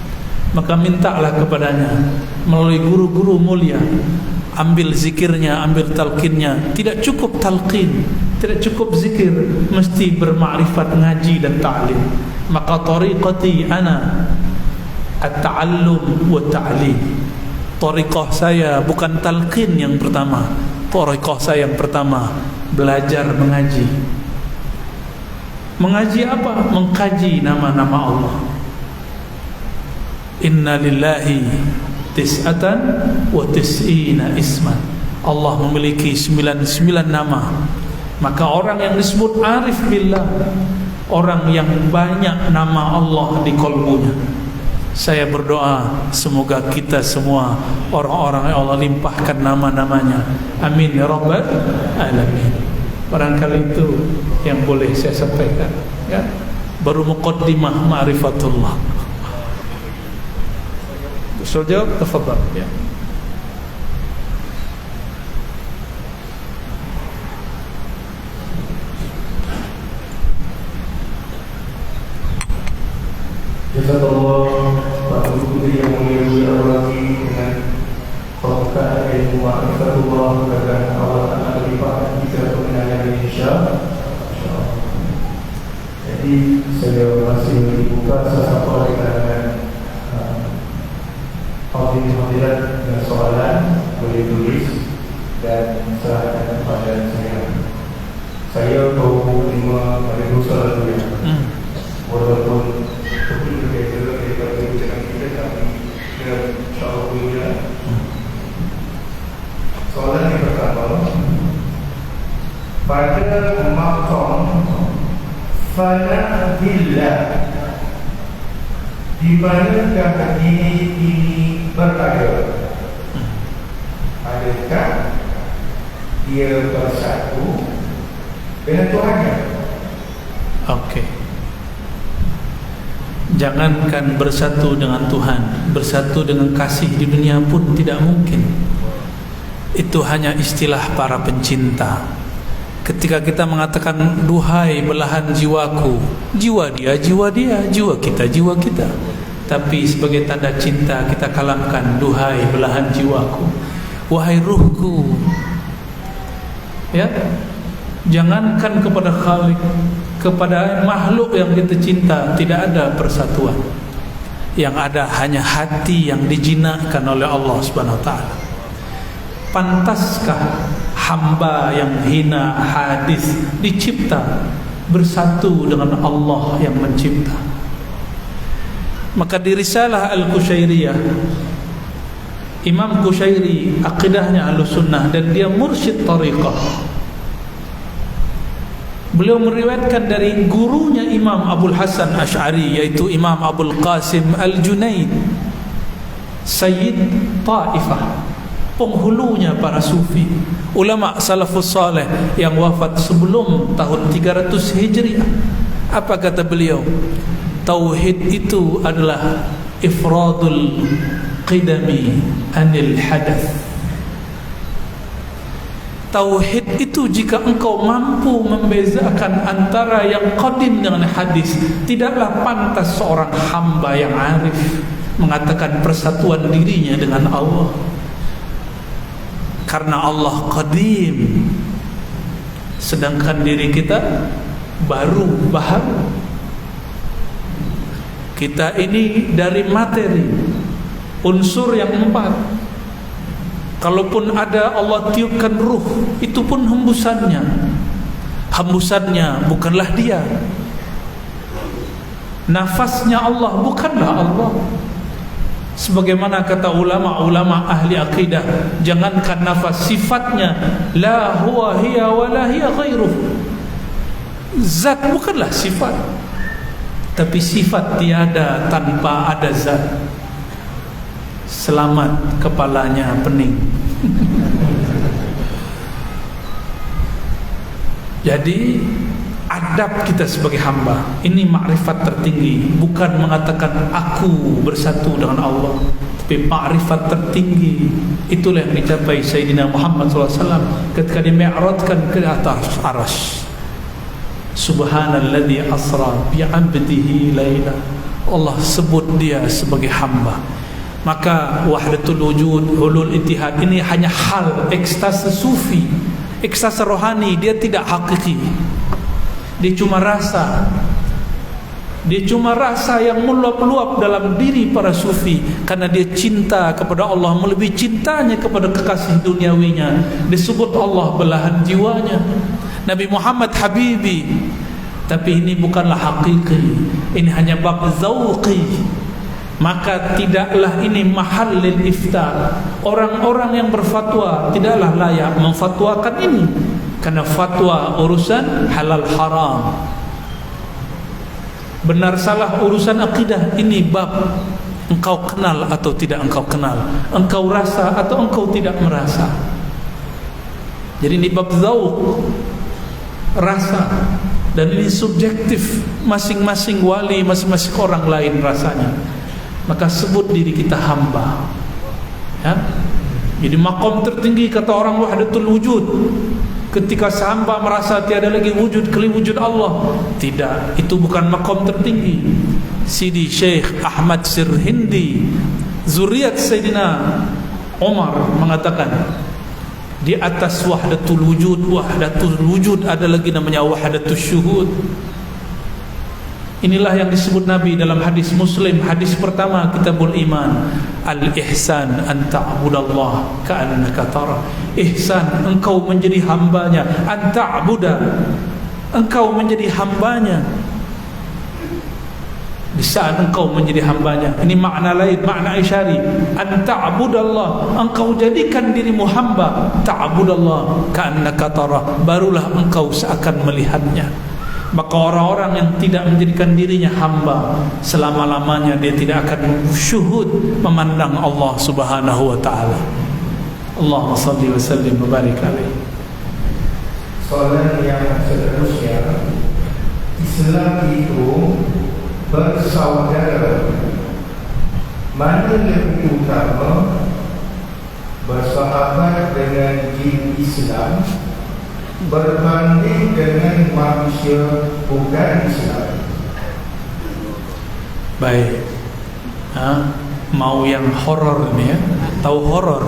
Maka mintalah kepadanya melalui guru-guru mulia. Ambil zikirnya, ambil talqinnya. Tidak cukup talqin, tidak cukup zikir, mesti bermakrifat, ngaji dan ta'lim. Maka tariqati ana at-ta'allum wa ta'lim. Tariqah saya bukan talqin yang pertama. Tariqah saya yang pertama belajar mengaji. Mengaji apa? Mengkaji nama-nama Allah. Inna lillahi tis'atan wa tis'ina isman. Allah memiliki 99 nama. Maka orang yang disebut arif billah, orang yang banyak nama Allah di kolbunya. Saya berdoa semoga kita semua orang-orang yang Allah limpahkan nama-namanya. Amin ya rabbal alamin. Barangkali itu yang boleh saya sampaikan, ya. Baru muqaddimah ma'rifatullah. Soal tafadhal, ya. Jazakallah Pak Guru yang mulia lagi dengan pembukaan ilmu ma'rifatullah, dan Allah akan limpahkan kita kemenangan Indonesia. Jadi saya masih dibuka sesuatu dengan hadirat dengan soalan, boleh tulis dan serahkan kepada saya. Saya tahu 5 pada dosa dulu, ya. Walaupun seperti berbeza daripada perbincangan kita, tapi insyaAllah boleh. Soalan yang pertama, pada maqam fana billah, di manakah ini berada? Adakah dia bersatu dengan Tuhannya? Okey. Jangankan bersatu dengan Tuhan, bersatu dengan kasih di dunia pun tidak mungkin. Itu hanya istilah para pencinta. Ketika kita mengatakan duhai belahan jiwaku, jiwa dia, jiwa kita, jiwa kita. Tapi sebagai tanda cinta kita kalamkan duhai belahan jiwaku, wahai ruhku. Ya, jangankan kepada Khalik, kepada makhluk yang kita cinta tidak ada persatuan. Yang ada hanya hati yang dijinakkan oleh Allah Subhanahu wa taala. Pantaskah hamba yang hina hadis dicipta bersatu dengan Allah yang mencipta? Maka di Risalah Al-Qushairiyah, Imam Qushairi akidahnya Ahlussunnah dan dia mursyid tariqah. Beliau meriwayatkan dari gurunya Imam Abul Hasan Asy'ari, yaitu Imam Abul Qasim Al-Junaid, Sayyid Taifah, penghulunya para sufi, ulama salafus saleh yang wafat sebelum tahun 300 Hijriah. Apa kata beliau? Tauhid itu adalah ifradul qidami anil hadath. Tauhid itu jika engkau mampu membezakan antara yang qadim dengan hadis, tidaklah pantas seorang hamba yang arif mengatakan persatuan dirinya dengan Allah. Karena Allah qadim, sedangkan diri kita baru. Kita ini dari materi, unsur yang 4. Kalaupun ada Allah tiupkan ruh, itu pun hembusannya bukanlah dia. Nafasnya Allah bukanlah Allah. Sebagaimana kata ulama-ulama ahli akidah, jangankan nafas, sifatnya la huwa hiya wa la hiya ghairuh. Zat bukanlah sifat, tapi sifat tiada tanpa ada zat. Selamat kepalanya pening. Jadi adab kita sebagai hamba. Ini makrifat tertinggi, bukan mengatakan aku bersatu dengan Allah, tapi makrifat tertinggi. Itulah yang dicapai Sayyidina Muhammad SAW ketika dimi'rajkan ke atas arsy. Subhanalladzi asra bi'abdihi laila. Allah sebut dia sebagai hamba. Maka wahdatul wujud, hulul ittihad ini hanya hal ekstase sufi, ekstase rohani. Dia tidak hakiki. Dia cuma rasa. Dia cuma rasa yang meluap-luap dalam diri para sufi, karena dia cinta kepada Allah melebihi cintanya kepada kekasih duniawinya. Disebut Allah belahan jiwanya. Nabi Muhammad Habibi. Tapi ini bukanlah hakiki. Ini hanya bab zauqi. Maka tidaklah ini mahal lil iftar. Orang-orang yang berfatwa tidaklah layak memfatwakan ini, karena fatwa urusan halal haram, benar salah urusan akidah. Ini bab engkau kenal atau tidak engkau kenal, engkau rasa atau engkau tidak merasa. Jadi ini bab zauq, rasa. Dan ini subjektif, masing-masing wali, masing-masing orang lain rasanya. Maka sebut diri kita hamba, ya. Jadi makom tertinggi kata orang wahdatul wujud, ketika hamba merasa tiada lagi wujud kecuali wujud Allah. Tidak, itu bukan makom tertinggi. Sidi Syekh Ahmad Sirhindi, zuriat Sayyidina Umar, mengatakan di atas wahdatul wujud ada lagi namanya wahdatul syuhud. Inilah yang disebut Nabi dalam hadis Muslim, hadis pertama Kitabul Iman, al-ihsan an ta'budallah ka'annaka tara. Ihsan, engkau menjadi hambanya. An ta'buda, engkau menjadi hambanya. Di saat engkau menjadi hambanya, ini makna lain, makna isyari. An ta'budallah, engkau jadikan dirimu hamba. Ta'budallah ka'annaka tara, barulah engkau seakan melihatnya. Maka orang-orang yang tidak menjadikan dirinya hamba, selama-lamanya dia tidak akan syuhud memandang Allah Subhanahu wa taala. Allahumma shalli wa sallim wa barik alaihi. Soalan yang seterusnya, Islam itu bersaudara, mana lebih utama, bersahabat dengan jin Islam berbanding dengan manusia bukan Islam? Baik, mau yang horor ni ya, tahu horor?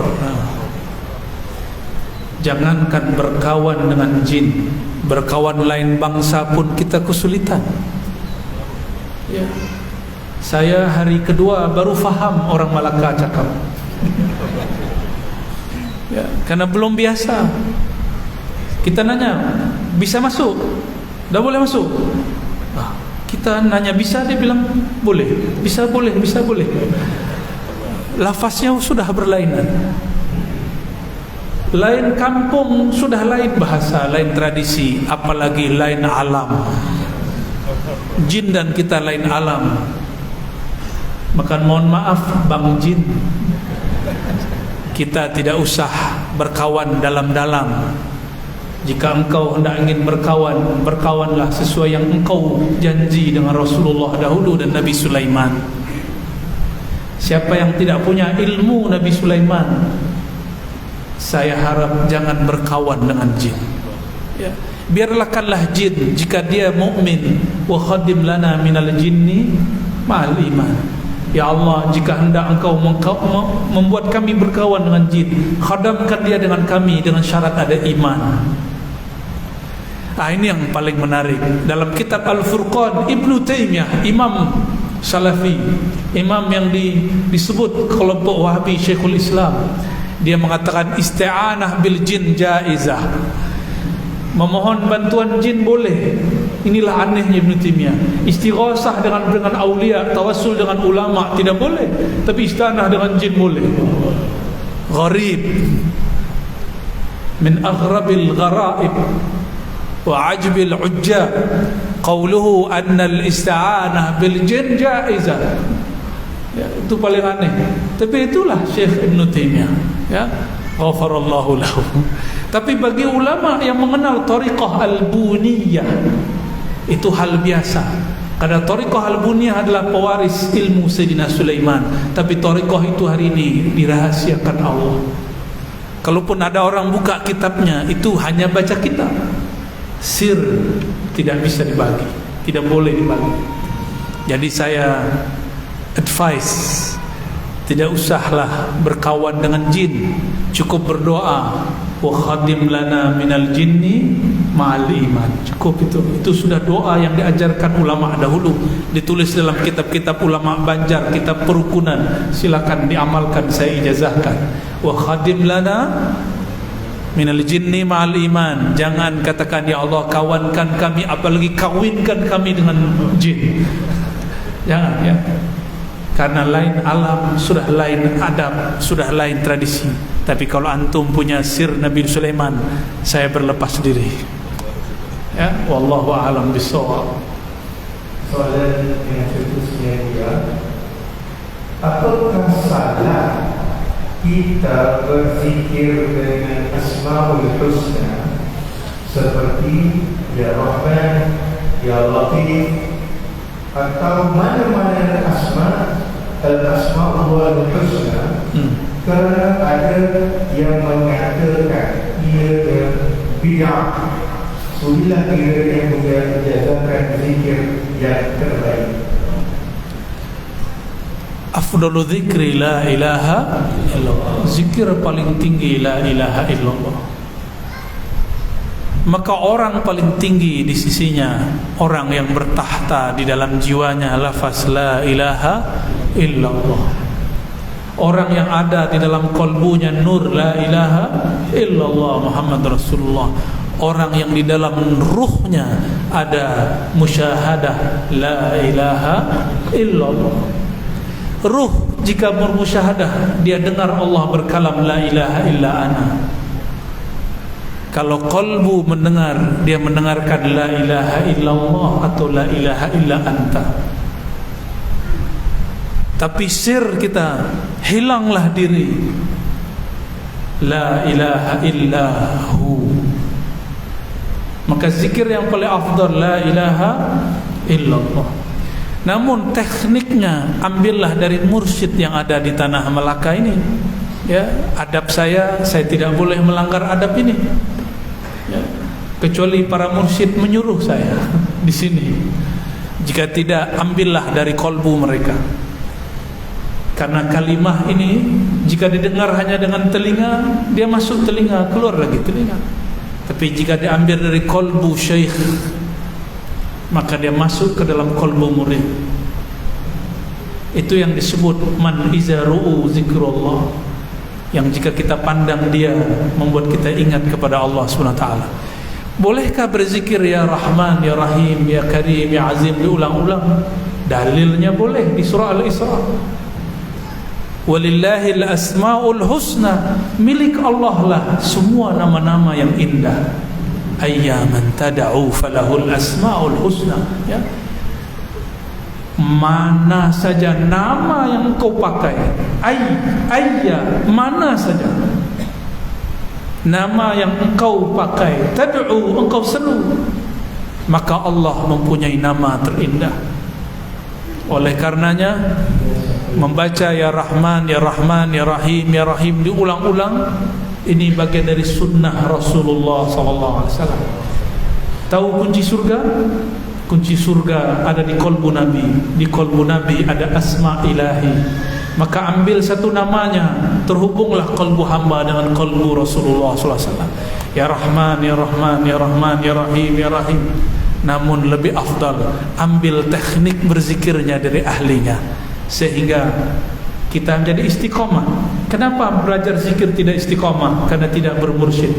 Jangankan berkawan dengan jin, berkawan lain bangsa pun kita kesulitan. Ya, saya hari kedua baru faham orang Malaka cakap. Ya, karena belum biasa. Kita nanya, bisa masuk? Dah boleh masuk? Kita nanya bisa, dia bilang boleh. Bisa boleh, bisa boleh. Lafaznya sudah berlainan. Lain kampung, sudah lain bahasa, lain tradisi, apalagi lain alam. Jin dan kita lain alam. Maka mohon maaf Bang Jin, kita tidak usah berkawan dalam-dalam. Jika engkau hendak ingin berkawan, berkawanlah sesuai yang engkau janji dengan Rasulullah dahulu dan Nabi Sulaiman. Siapa yang tidak punya ilmu Nabi Sulaiman, saya harap jangan berkawan dengan jin. Ya, biarlahkanlah jin jika dia mukmin. Wa khadim lana minal jinni ma'al iman. Ya Allah, jika hendak engkau membuat kami berkawan dengan jin, khadamkan dia dengan kami dengan syarat ada iman. Ini yang paling menarik. Dalam kitab Al-Furqan, Ibnu Taimiyah, imam Salafi, imam yang disebut kelompok Wahabi Syekhul Islam, dia mengatakan isti'anah bil jin jaizah. Memohon bantuan jin boleh. Inilah anehnya Ibnu Taimiyah. Istighasah dengan aulia, tawassul dengan ulama tidak boleh, tapi isti'anah dengan jin boleh. Gharib min aghrabil gharaib wa ajbil ujjab qawluhu anna al-isti'anah bil jin jaizah. Ya, itu paling aneh. Tapi itulah Syekh Ibnu Taimiyah, ya, ghafarallahu lahu. Tapi bagi ulama yang mengenal tariqah al-buniyah, Itu hal biasa. Karena Thariqah Al-Buniyah adalah pewaris ilmu Sayyidina Sulaiman, tapi Thariqah itu hari ini dirahasiakan Allah. Kalaupun ada orang buka kitabnya, itu hanya baca kitab. Sir tidak bisa dibagi, tidak boleh dibagi. Jadi saya advice, tidak usahlah berkawan dengan jin, cukup berdoa, wa khadim lana minal jinni ma'al iman. Cukup itu sudah doa yang diajarkan ulama dahulu, ditulis dalam kitab-kitab ulama Banjar, kitab perukunan. Silakan diamalkan, saya ijazahkan. Wa khadim lana minal jinni ma'al iman. Jangan katakan ya Allah kawankan kami, apalagi kawinkan kami dengan jin. Jangan ya. Karena lain alam, sudah lain adab, sudah lain tradisi. Tapi kalau antum punya sir Nabi Sulaiman, saya berlepas diri. Ya, wallahu a'lam bishawab. Soalan yang seterusnya dia, apakah salah kita berzikir dengan Asmaul Husna seperti Ya Rahman, Ya Latif, atau mana-mana Al-Asma'ul Husna? Kerana ada yang mengatakan ia bid'ah. Sudilah kira yang menjazakan zikir yang terbaik. Afdalu dzikri la ilaha illallah. Zikir paling tinggi la ilaha illallah. Maka orang paling tinggi di sisinya orang yang bertahta di dalam jiwanya lafaz la ilaha illallah. Orang yang ada di dalam kalbunya nur la ilaha illallah Muhammad Rasulullah. Orang yang di dalam ruhnya ada musyahadah la ilaha illallah. Ruh jika bermusyahadah, dia dengar Allah berkalam la ilaha illa ana. Kalau qalbu mendengar, dia mendengarkan la ilaha illallah atau la ilaha illa anta. Tapi sir kita, hilanglah diri, la ilaha illahu. Maka zikir yang paling afdal la ilaha illallah. Namun tekniknya ambillah dari mursyid yang ada di tanah Melaka ini. Ya, adab saya tidak boleh melanggar adab ini. Ya, kecuali para mursyid menyuruh saya di sini. Jika tidak, ambillah dari kolbu mereka. Karena kalimah ini jika didengar hanya dengan telinga, dia masuk telinga, keluar lagi telinga. Tapi jika diambil dari kolbu syekh, maka dia masuk ke dalam kolbu murid. Itu yang disebut man iza ru'u zikrullah, yang jika kita pandang dia membuat kita ingat kepada Allah SWT. Bolehkah berzikir ya Rahman, ya Rahim, ya Karim, ya Azim diulang-ulang? Dalilnya boleh di surah Al-Isra. Walillahil asma'ul husna, milik Allah lah semua nama-nama yang indah. Ayyaman tada'u falahul asma'ul husna. Ya. Mana saja nama yang kau pakai, mana saja nama yang engkau pakai, tad'u, engkau seru, maka Allah mempunyai nama terindah. Oleh karenanya membaca ya Rahman, ya Rahman, ya Rahim, ya Rahim diulang-ulang, ini bagian dari sunnah Rasulullah SAW. Tahu kunci surga? Kunci surga ada di kolbu Nabi. Di kolbu Nabi ada asma ilahi. Maka ambil satu namanya, terhubunglah kolbu hamba dengan kolbu Rasulullah SAW. Ya Rahman, ya Rahman, ya Rahman, ya Rahim, ya Rahim. Namun lebih afdal ambil teknik berzikirnya dari ahlinya, sehingga kita menjadi istiqomah. Kenapa belajar zikir tidak istiqomah? Karena tidak bermursyid.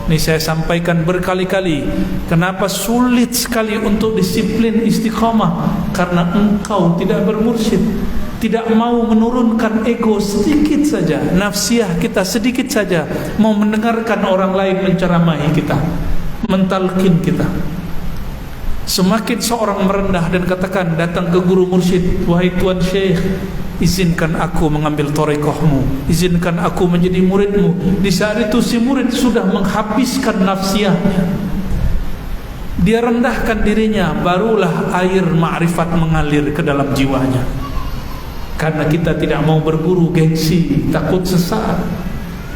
Ini saya sampaikan berkali-kali. Kenapa sulit sekali untuk disiplin istiqomah? Karena engkau tidak bermursyid, tidak mau menurunkan ego sedikit saja, nafsiyah kita sedikit saja, mau mendengarkan orang lain menceramahi kita, mentalkin kita. Semakin seorang merendah dan katakan, datang ke guru mursyid, wahai tuan syekh, izinkan aku mengambil thariqahmu, izinkan aku menjadi muridmu. Di saat itu si murid sudah menghabiskan nafsiyahnya. dia rendahkan dirinya, barulah air ma'rifat mengalir ke dalam jiwanya. Karena kita tidak mau berguru gengsi, takut sesat,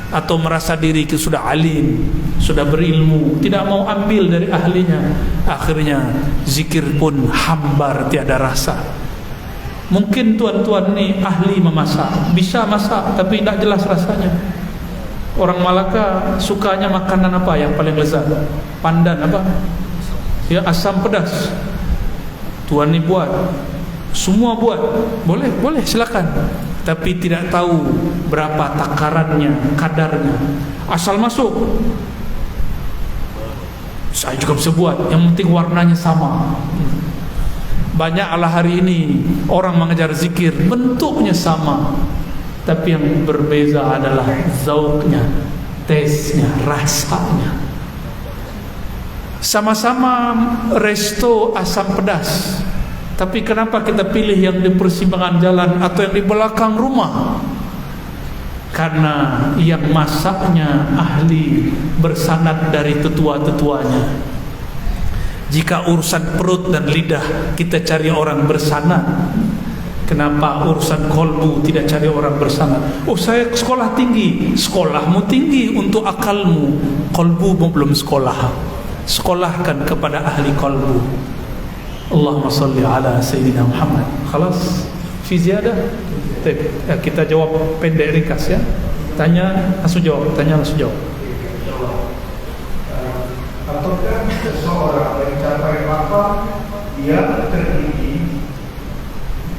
atau merasa diri itu sudah alim, sudah berilmu, tidak mau ambil dari ahlinya. Akhirnya zikir pun hambar, tiada rasa. Mungkin tuan-tuan ni ahli memasak, bisa masak, tapi tidak jelas rasanya. Orang Malaka sukanya makanan apa yang paling lezat? Pandan apa? Ya, asam pedas. Tuan ni buat, semua buat, boleh silakan, tapi tidak tahu berapa takarannya, kadarnya. Asal masuk, saya juga bisa buat, yang penting warnanya sama. Banyaklah hari ini orang mengejar zikir, bentuknya sama, tapi yang berbeza adalah zauknya, taste-nya, rasanya. Sama-sama resto asam pedas, tapi kenapa kita pilih yang di persimpangan jalan atau yang di belakang rumah? Karena yang masaknya ahli, bersanad dari tetua-tetuanya. Jika urusan perut dan lidah kita cari orang bersanad, kenapa urusan kolbu tidak cari orang bersanad? Oh, saya sekolah tinggi. Sekolahmu tinggi untuk akalmu, kolbumu belum sekolah. Sekolahkan kepada ahli kolbu. Allahumma salli ala Sayyidina Muhammad. Khalas? Fi ziyadah? Kita jawab pendek ringkas ya. Tanya langsung jawab, tanya langsung jawab. Apakah seseorang mencapai maqam yang tertinggi?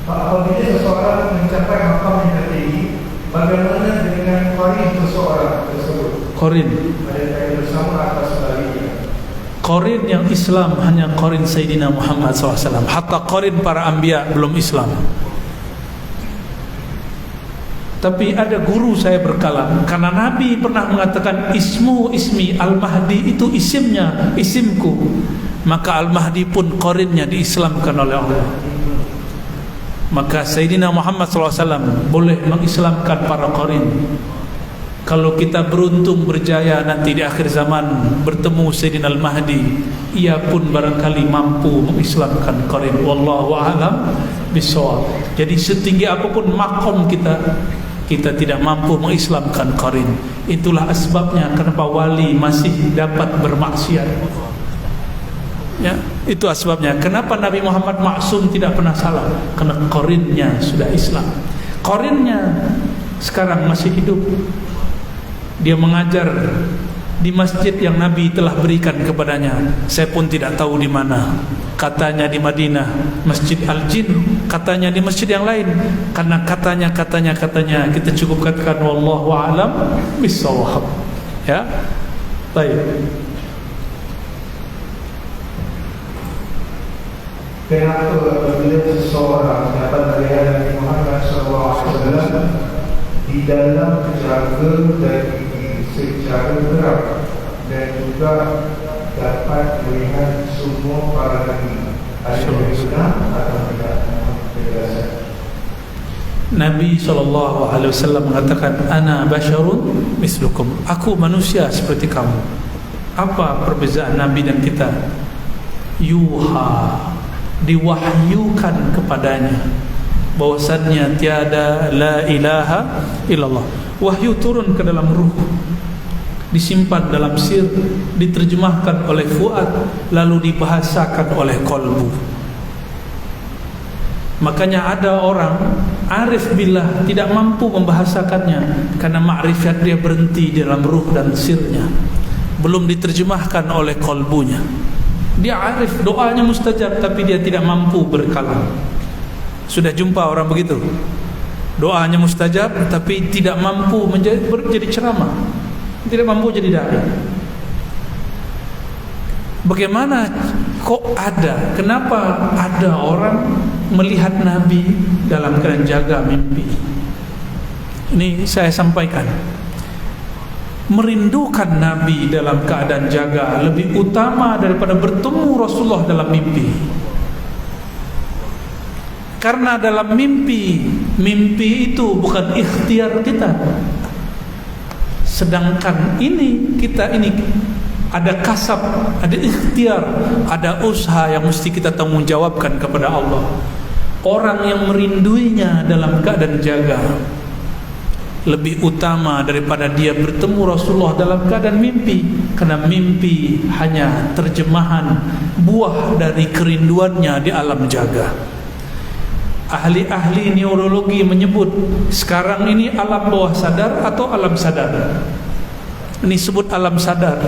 Apabila seseorang mencapai maqam yang tertinggi, bagaimana dengan qarin seseorang tersebut? Qarin. Adakah bersama atas sebaliknya? Qarin yang Islam hanya qarin Sayyidina Muhammad SAW. Hatta qarin para anbiya belum Islam. Tapi ada guru saya berkalam, karena Nabi pernah mengatakan ismi Al-Mahdi itu isimnya, isimku. Maka Al-Mahdi pun qarinnya diislamkan oleh Allah. Maka Sayyidina Muhammad SAW boleh mengislamkan para qarin. Kalau kita beruntung berjaya nanti di akhir zaman bertemu Sayyidina Al-Mahdi, ia pun barangkali mampu mengislamkan qarin. Wallahu a'lam bishawab. Jadi setinggi apapun makom kita, kita tidak mampu mengislamkan qarin. Itulah asbabnya kenapa wali masih dapat bermaksiat. Ya, itu asbabnya. Kenapa Nabi Muhammad maksum tidak pernah salah? Karena qarinnya sudah Islam. Qarinnya sekarang masih hidup. Dia mengajar di masjid yang Nabi telah berikan kepadanya. Saya pun tidak tahu di mana. Katanya di Madinah, Masjid Al-Jin. Katanya di masjid yang lain. Karena katanya kita cukup katakan wallahu a'lam bishawab. Ya. Baik. Kenapa apabila seseorang dapat melihat Nabi Muhammad SAW di dalam jaga dan secara gerak, dan juga dapat melihat semua para nabi, ada yang benar atau tidak penjelasan? Nabi SAW mengatakan, Ana basyarun mislukum, aku manusia seperti kamu. Apa perbezaan Nabi dan kita? Yuha, diwahyukan kepadanya bahwasannya tiada la ilaha illallah. Wahyu turun ke dalam ruh, disimpan dalam sir, diterjemahkan oleh fuad, lalu dibahasakan oleh kolbu. Makanya ada orang arif billah tidak mampu membahasakannya karena makrifat dia berhenti di dalam ruh dan sirnya, belum diterjemahkan oleh kolbunya. Dia arif, doanya mustajab, tapi dia tidak mampu berkalam. Sudah jumpa orang begitu? Doanya mustajab tapi tidak mampu menjadi ceramah, tidak mampu jadi dai. Bagaimana kok ada? Kenapa ada orang melihat Nabi dalam keadaan jaga mimpi? Ini saya sampaikan. Merindukan Nabi dalam keadaan jaga lebih utama daripada bertemu Rasulullah dalam mimpi. Karena dalam mimpi itu bukan ikhtiar kita. Sedangkan ini kita ini ada kasab, ada ikhtiar, ada usaha yang mesti kita tanggung jawabkan kepada Allah. Orang yang merinduinya dalam keadaan jaga lebih utama daripada dia bertemu Rasulullah dalam keadaan mimpi, karena mimpi hanya terjemahan buah dari kerinduannya di alam jaga. Ahli-ahli neurologi menyebut sekarang ini alam bawah sadar atau alam sadar. Ini sebut alam sadar.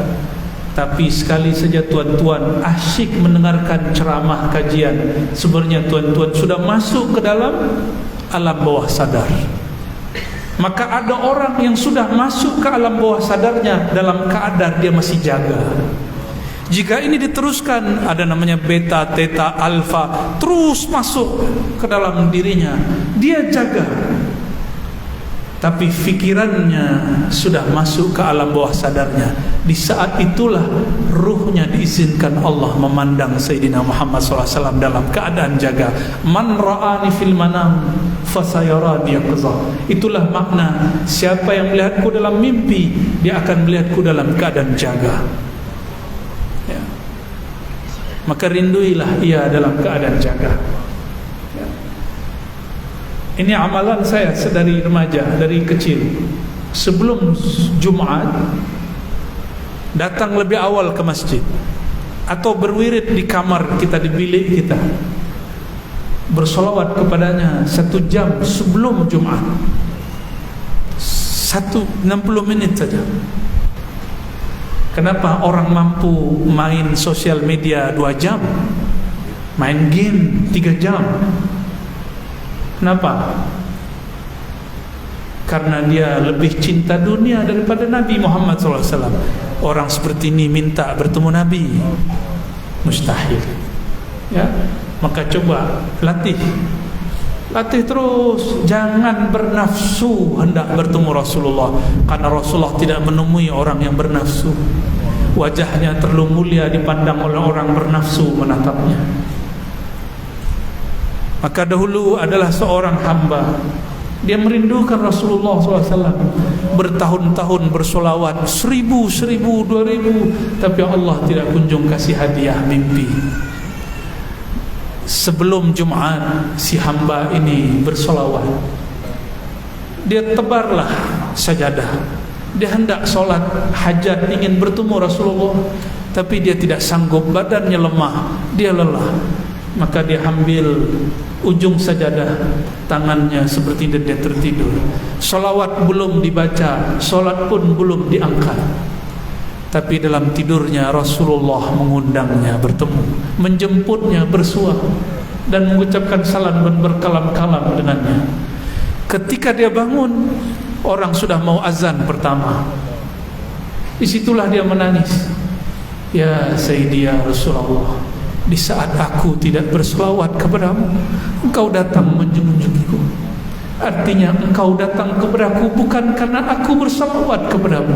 Tapi sekali saja tuan-tuan asyik mendengarkan ceramah kajian, sebenarnya tuan-tuan sudah masuk ke dalam alam bawah sadar. Maka ada orang yang sudah masuk ke alam bawah sadarnya dalam keadaan dia masih jaga. Jika ini diteruskan, ada namanya beta, theta, alfa, terus masuk ke dalam dirinya, dia jaga. Tapi fikirannya sudah masuk ke alam bawah sadarnya. Di saat itulah ruhnya diizinkan Allah memandang Sayyidina Muhammad SAW dalam keadaan jaga. Man ra'ani fil manam fasayarani yaqzah. Itulah makna siapa yang melihatku dalam mimpi, dia akan melihatku dalam keadaan jaga. Ya. Maka rinduilah ia dalam keadaan jaga. Ini amalan saya sedari remaja, dari kecil. Sebelum Jumat, datang lebih awal ke masjid, atau berwirid di kamar kita, di bilik kita, bersolawat kepadanya 1 jam sebelum Jumat, 60 menit saja. Kenapa orang mampu main sosial media 2 jam, main game 3 jam? Kenapa? Karena dia lebih cinta dunia daripada Nabi Muhammad SAW. Orang seperti ini minta bertemu Nabi, mustahil. Ya, maka coba latih terus. Jangan bernafsu hendak bertemu Rasulullah, karena Rasulullah tidak menemui orang yang bernafsu. Wajahnya terlalu mulia dipandang oleh orang bernafsu menatapnya. Maka dahulu adalah seorang hamba, dia merindukan Rasulullah SAW, bertahun-tahun bersolawat 1000, 2000, tapi Allah tidak kunjung kasih hadiah mimpi. Sebelum Jumat, si hamba ini bersolawat, dia tebarlah sajadah, dia hendak solat hajat, ingin bertemu Rasulullah, tapi dia tidak sanggup, badannya lemah, dia lelah. Maka dia ambil ujung sajadah, tangannya seperti dia tertidur. Solawat belum dibaca, solat pun belum diangkat, tapi dalam tidurnya Rasulullah mengundangnya bertemu, menjemputnya bersua, dan mengucapkan salam dan berkalam-kalam dengannya. Ketika dia bangun, orang sudah mau azan pertama. Disitulah dia menangis. Ya Sayyidi ya Rasulullah, di saat aku tidak berselawat kepadamu, engkau datang menjunjungiku. Artinya engkau datang kepadaku bukan karena aku berselawat kepadamu,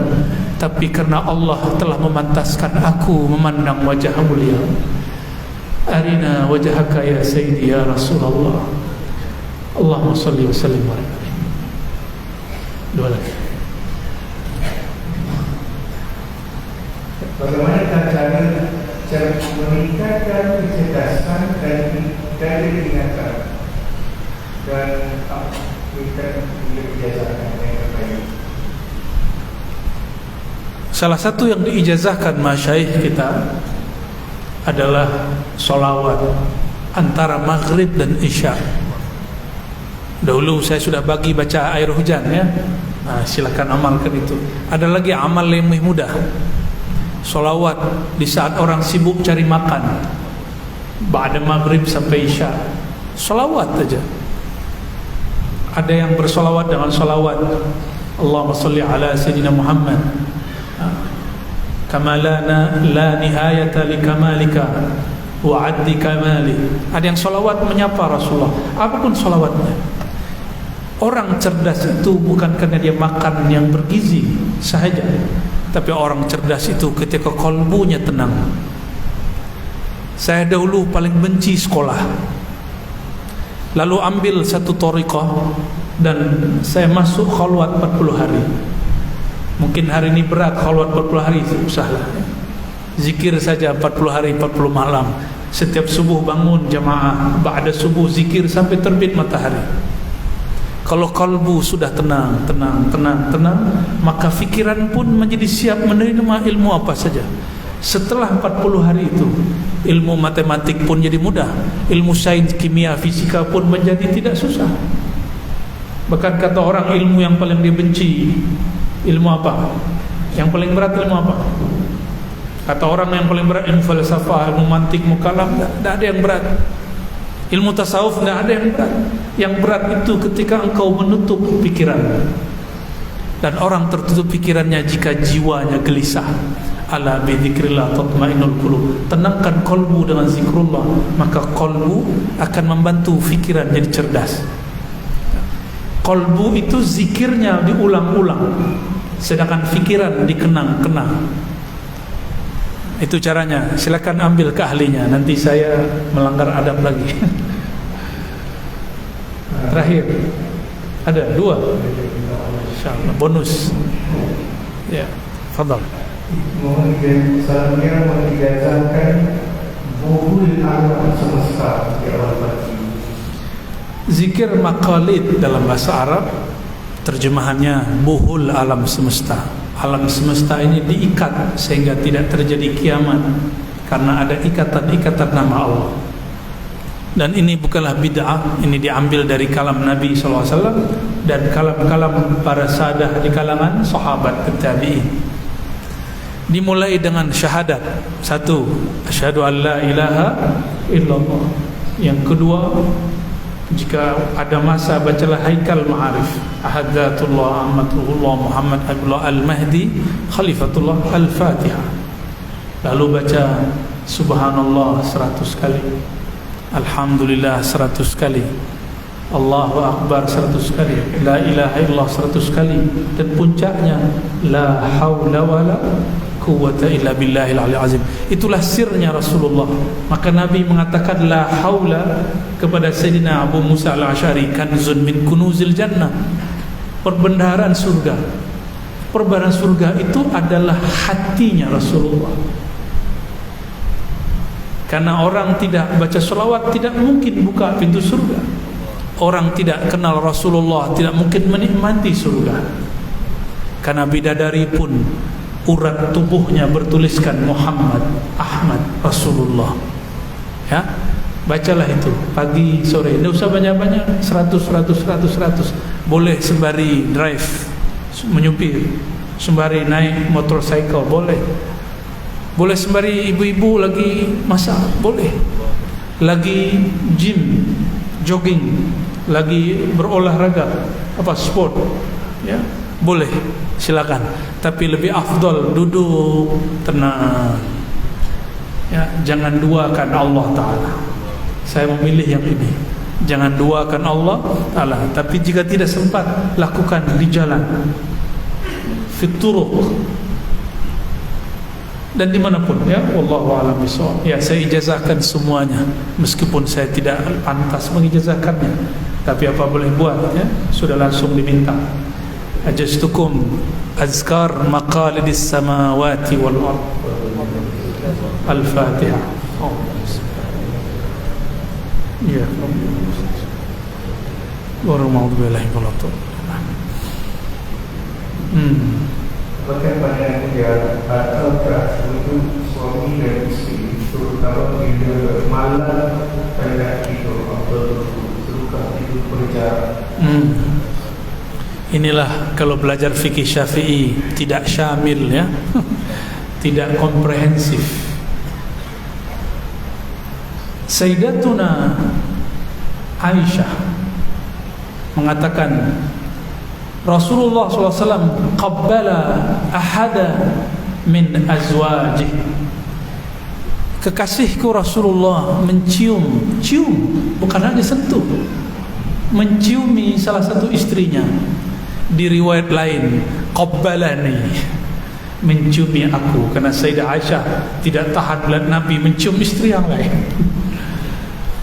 tapi karena Allah telah memantaskan aku memandang wajah mulia. Arina wajhaka ya Sayyidi ya Rasulullah. Allahumma salli wa sallim wa barik. Dua lagi. Bagaimana cara meningkatkan kecerdasan dari ingatan dan meningkatkan kebiasaan yang terbaik? Salah satu yang diijazahkan masyayikh kita adalah solawat antara maghrib dan isya. Dahulu saya sudah bagi baca air hujan ya. Nah, silakan amalkan itu. Ada lagi amal yang lebih mudah. Solawat di saat orang sibuk cari makan, ba'da maghrib sampai isya, solawat aja. Ada yang bersolawat dengan solawat Allahumma salli ala Sayyidina Muhammad kama la nihayata li kamalika wa addi kamali. Ada yang solawat menyapa Rasulullah, apapun solawatnya. Orang cerdas itu bukan karena dia makan yang bergizi sahaja, tapi orang cerdas itu ketika kalbunya tenang. Saya dahulu paling benci sekolah, lalu ambil satu thariqah dan saya masuk khalwat 40 hari. Mungkin hari ini berat khalwat 40 hari, usahlah. Zikir saja 40 hari 40 malam. Setiap subuh bangun jamaah, ba'da subuh zikir sampai terbit matahari. Kalau kalbu sudah tenang, maka fikiran pun menjadi siap menerima ilmu apa saja. Setelah 40 hari itu, ilmu matematik pun jadi mudah, ilmu sains, kimia, fisika pun menjadi tidak susah. Bahkan kata orang ilmu yang paling dibenci, ilmu apa? Yang paling berat ilmu apa? Kata orang yang paling berat ilmu falsafah, ilmu mantik, ilmu kalam, tidak ada yang berat. Ilmu tasawuf tidak ada yang berat. Yang berat itu ketika engkau menutup pikiran. Dan orang tertutup pikirannya jika jiwanya gelisah. Ala bi dzikrillah tatmainnul qulub. Tenangkan kolbu dengan zikrullah, maka kolbu akan membantu pikiran jadi cerdas. Kolbu itu zikirnya diulang-ulang, sedangkan pikiran dikenang-kenang. Itu caranya. Silakan ambil ke ahlinya. Nanti saya melanggar adab lagi. Terakhir ada 2 insyaallah bonus. Ya, fadhal. Mohon salamnya mengijazakan buhul alam semesta di awal pagi. Zikir maqalid dalam bahasa Arab terjemahannya buhul alam semesta. Alam semesta ini diikat sehingga tidak terjadi kiamat karena ada ikatan-ikatan nama Allah. Dan ini bukanlah bid'ah, ini diambil dari kalam Nabi SAW dan kalam-kalam para sahadah di kalangan sahabat tabi'in. Dimulai dengan syahadat. 1, asyhadu an la ilaha illallah. Yang kedua, jika ada masa bacalah Haikal Ma'arif, Ahadzatullah Ahmadullah Muhammad Abdullah Al-Mahdi Khalifatullah Al-Fatihah. Lalu baca Subhanallah 100 kali, Alhamdulillah 100 kali, Allahu Akbar 100 kali, La ilaha illallah 100 kali, dan puncaknya La hawla wa la quwwata illa billahil aliyil azim. Itulah sirnya Rasulullah. Maka Nabi mengatakan la haula kepada Sayyidina Abu Musa al-Asy'ari, kanzun min kunuzil jannah, perbendaharaan surga. Perbendaharaan surga itu adalah hatinya Rasulullah. Karena orang tidak baca sholawat tidak mungkin buka pintu surga. Orang tidak kenal Rasulullah tidak mungkin menikmati surga. Karena bidadari pun urat tubuhnya bertuliskan Muhammad Ahmad Rasulullah. Ya, bacalah itu pagi sore. Tidak usah banyak-banyak, 100. Boleh sembari drive, menyupir, sembari naik motorcycle, boleh. Boleh sembari ibu-ibu lagi masak, boleh. Lagi gym, jogging, lagi berolahraga, sport, ya, boleh. Silakan. Tapi lebih afdal duduk tenang. Ya, jangan duakan Allah Ta'ala. Saya memilih yang ini. Jangan duakan Allah Ta'ala. Tapi jika tidak sempat, lakukan di jalan, fit turuq, dan dimanapun. Ya, wallahu a'lam bishawab. Ya, saya ijazahkan semuanya, meskipun saya tidak pantas mengijazahkannya. Tapi apa boleh buat, ya, sudah langsung diminta. Ajaztukum azkar maqalidis samawati wal ard. Al-Fatihah. Ya. Warahmatullahi wabarakatuh. Bagaimana dia antara untuk suami dan istri, terutama bila malam pada itu atau suka itu berjarak. Inilah kalau belajar fikih Syafi'i tidak syamil, ya. Tidak komprehensif. Sayyidatuna Aisyah mengatakan Rasulullah SAW qabbala ahada min azwajih. Kekasihku Rasulullah mencium, bukan hanya sentuh, menciumi salah satu istrinya. Di riwayat lain, qabbalani, menciumi aku, karena Sayyidah Aisyah tidak tahan melihat Nabi mencium istri yang lain.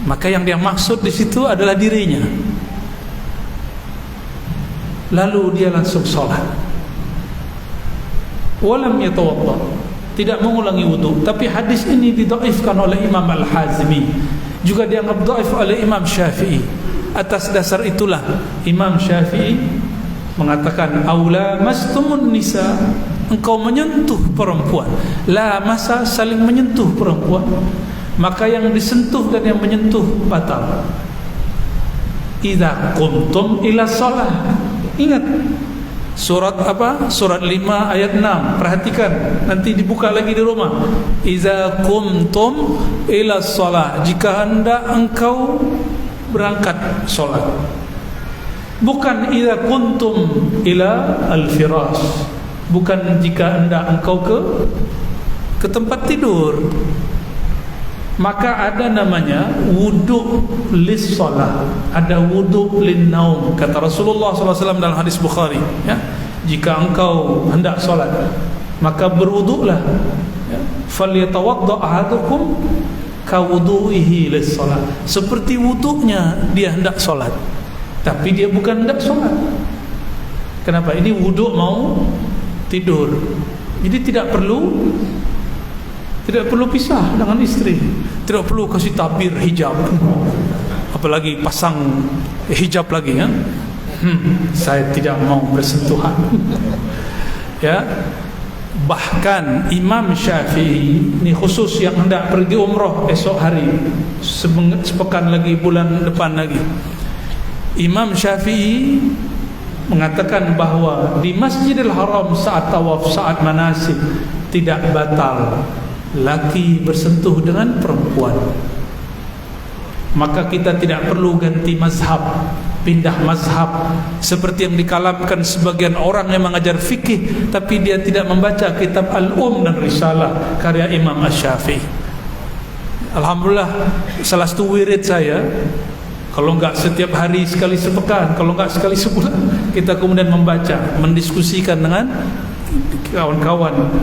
Maka yang dia maksud di situ adalah dirinya. Lalu dia langsung sholat. Walam yatawadda, tidak mengulangi wudu. Tapi hadis ini didhaifkan oleh Imam Al-Hazmi, juga dianggap dhaif oleh Imam Syafi'i. Atas dasar itulah Imam Syafi'i mengatakan aula mastumun nisa, engkau menyentuh perempuan, la masa saling menyentuh perempuan, maka yang disentuh dan yang menyentuh batal. Idza qumtum ila shalah, ingat surat apa? Surat 5 ayat 6. Perhatikan, nanti dibuka lagi di rumah. Idza qumtum ila shalah, jika hendak engkau berangkat salat. Bukan idza kuntum ila al-firash, bukan jika hendak engkau ke tempat tidur. Maka ada namanya wudu lis salat, ada wudu lin naum. Kata Rasulullah SAW dalam hadis Bukhari, ya, jika engkau hendak salat maka berwuduklah, ya. Falyatawadda ahadukum ka wudu'ihi lis salat, seperti wuduknya dia hendak salat, tapi dia bukan hendak salat. Kenapa? Ini wuduk mau tidur. Jadi tidak perlu pisah dengan istri, tidak perlu kasih tabir hijab, apalagi pasang hijab lagi, ya. Saya tidak mau bersentuhan. Ya, bahkan Imam Syafi'i ini khusus yang hendak pergi umrah esok hari, sepekan lagi, bulan depan lagi, Imam Syafi'i mengatakan bahawa di Masjidil Haram saat tawaf, saat manasik, tidak batal laki bersentuh dengan perempuan. Maka kita tidak perlu ganti mazhab, pindah mazhab seperti yang dikalamkan sebagian orang yang mengajar fikih tapi dia tidak membaca kitab Al-Um dan Risalah karya Imam Asy-Syafi'i. Alhamdulillah, salah satu wirid saya, kalau enggak setiap hari, sekali sepekan, kalau enggak sekali sebulan, kita kemudian membaca, mendiskusikan dengan kawan-kawan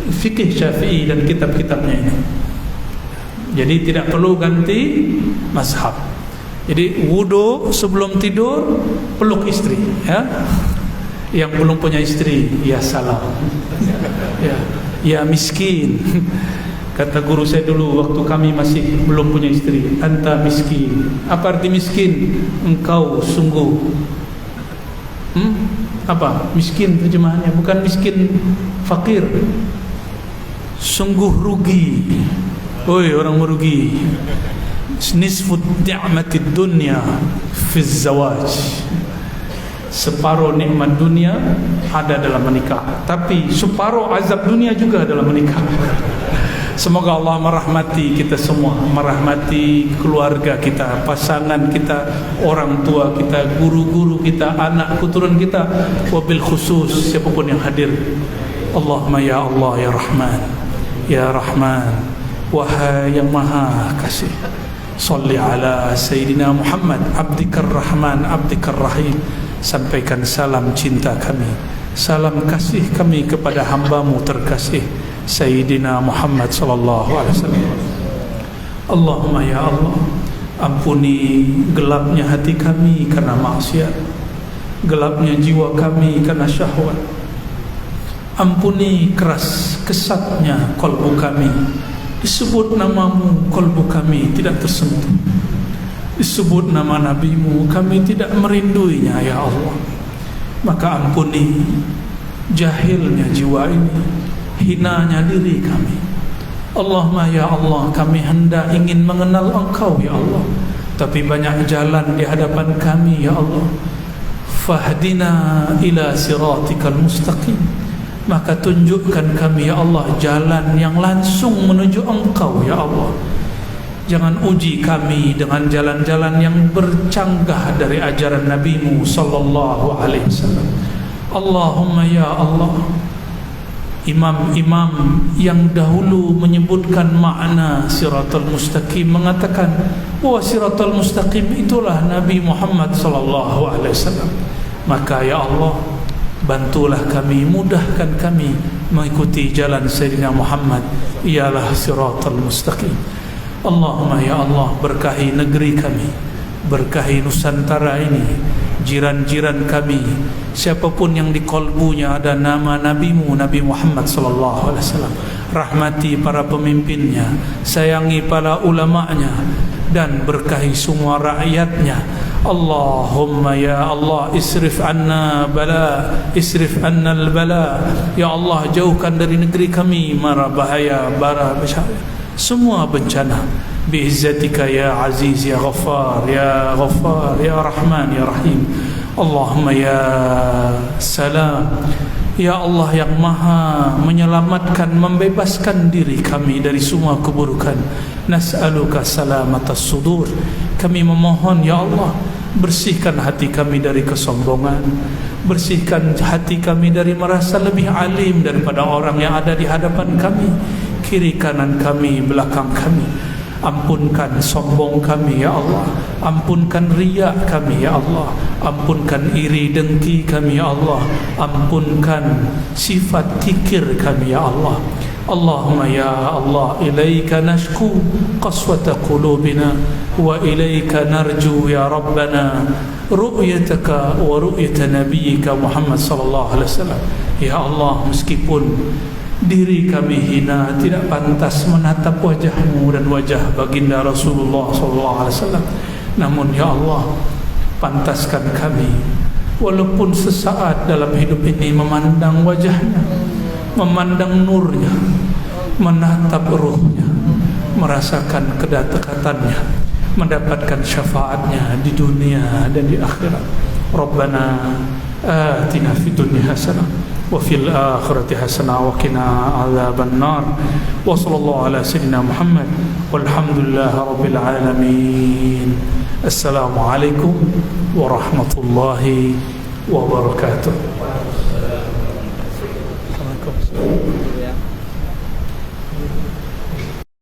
fikih Syafi'i dan kitab-kitabnya ini. Jadi tidak perlu ganti mazhab. Jadi wudu sebelum tidur, peluk istri, ya. Yang belum punya istri, ya salam. Ya miskin. Kata guru saya dulu waktu kami masih belum punya istri, anta miskin. Apa arti miskin? Engkau sungguh apa? Miskin terjemahannya bukan miskin fakir, sungguh rugi. Oi, orang merugi. Nisfud ni'matid dunya fi zawaj, separuh nikmat dunia ada dalam menikah, tapi separuh azab dunia juga dalam menikah. Semoga Allah merahmati kita semua, merahmati keluarga kita, pasangan kita, orang tua kita, guru-guru kita, anak keturunan kita, wabil khusus siapapun yang hadir. Allahumma ya Allah ya Rahman, ya Rahman, wahai yang maha kasih, salli ala Sayyidina Muhammad abdikar Rahman abdikar Rahim. Sampaikan salam cinta kami, salam kasih kami kepada hamba-Mu terkasih Sayyidina Muhammad sallallahu alaihi wasallam. Allahumma ya Allah, ampuni gelapnya hati kami karena maksiat, gelapnya jiwa kami karena syahwat. Ampuni keras kesatnya kalbu kami, disebut namamu kalbu kami tidak tersentuh, disebut nama nabimu kami tidak merinduinya ya Allah. Maka ampuni jahilnya jiwa ini, hinanya diri kami. Allahumma ya Allah, kami hendak ingin mengenal Engkau ya Allah, tapi banyak jalan di hadapan kami ya Allah. Fahdina ila siratikal mustaqim, maka tunjukkan kami ya Allah jalan yang langsung menuju Engkau ya Allah. Jangan uji kami dengan jalan-jalan yang bercanggah dari ajaran Nabi-Mu sallallahu alaihi wasallam. Allahumma ya Allah, imam-imam yang dahulu menyebutkan makna siratal mustaqim mengatakan bahwa siratal mustaqim itulah Nabi Muhammad sallallahu alaihi wasallam. Maka ya Allah, bantulah kami, mudahkan kami mengikuti jalan Sayyidina Muhammad, ialah siratal mustaqim. Allahumma ya Allah, berkahi negeri kami, berkahi Nusantara ini, jiran-jiran kami, siapapun yang di kalbunya ada nama Nabi-Mu Nabi Muhammad sallallahu alaihi wasallam. rahmati para pemimpinnya, sayangi para ulama'nya, dan berkahi semua rakyatnya. Allahumma ya Allah, isrif anna al-bala. Ya Allah, jauhkan dari negeri kami mara bahaya, bara semua bencana. Biizzatika ya Aziz ya Ghaffar, ya Ghaffar, ya Rahman, ya Rahim. Allahumma ya Salam, ya Allah yang maha menyelamatkan, membebaskan diri kami dari semua keburukan. Nas'aluka salamatas sudur. Kami memohon ya Allah, bersihkan hati kami dari kesombongan, bersihkan hati kami dari merasa lebih alim daripada orang yang ada di hadapan kami, kiri kanan kami, belakang kami. Ampunkan sombong kami ya Allah, ampunkan riak kami ya Allah, ampunkan iri dengki kami ya Allah, ampunkan sifat kikir kami ya Allah. Allahumma ya Allah, ilaika nashku qaswata qulubina wa ilaika narju ya Rabbana ru'yataka wa ru'yata nabiyyika Muhammad sallallahu alaihi wasallam. Ya Allah, meskipun diri kami hina, tidak pantas menatap wajahmu dan wajah baginda Rasulullah SAW, namun ya Allah, pantaskan kami walaupun sesaat dalam hidup ini memandang wajahnya, memandang nurnya, menatap ruhnya, merasakan kedekatannya, mendapatkan syafaatnya di dunia dan di akhirat. Rabbana atina fid dunya hasanah wa fil akhirati hasanah wa qina adzaban nar. Wa sallallahu ala sayyidina Muhammad walhamdulillahi rabbil alamin. Assalamualaikum warahmatullahi wabarakatuh. Assalamualaikum.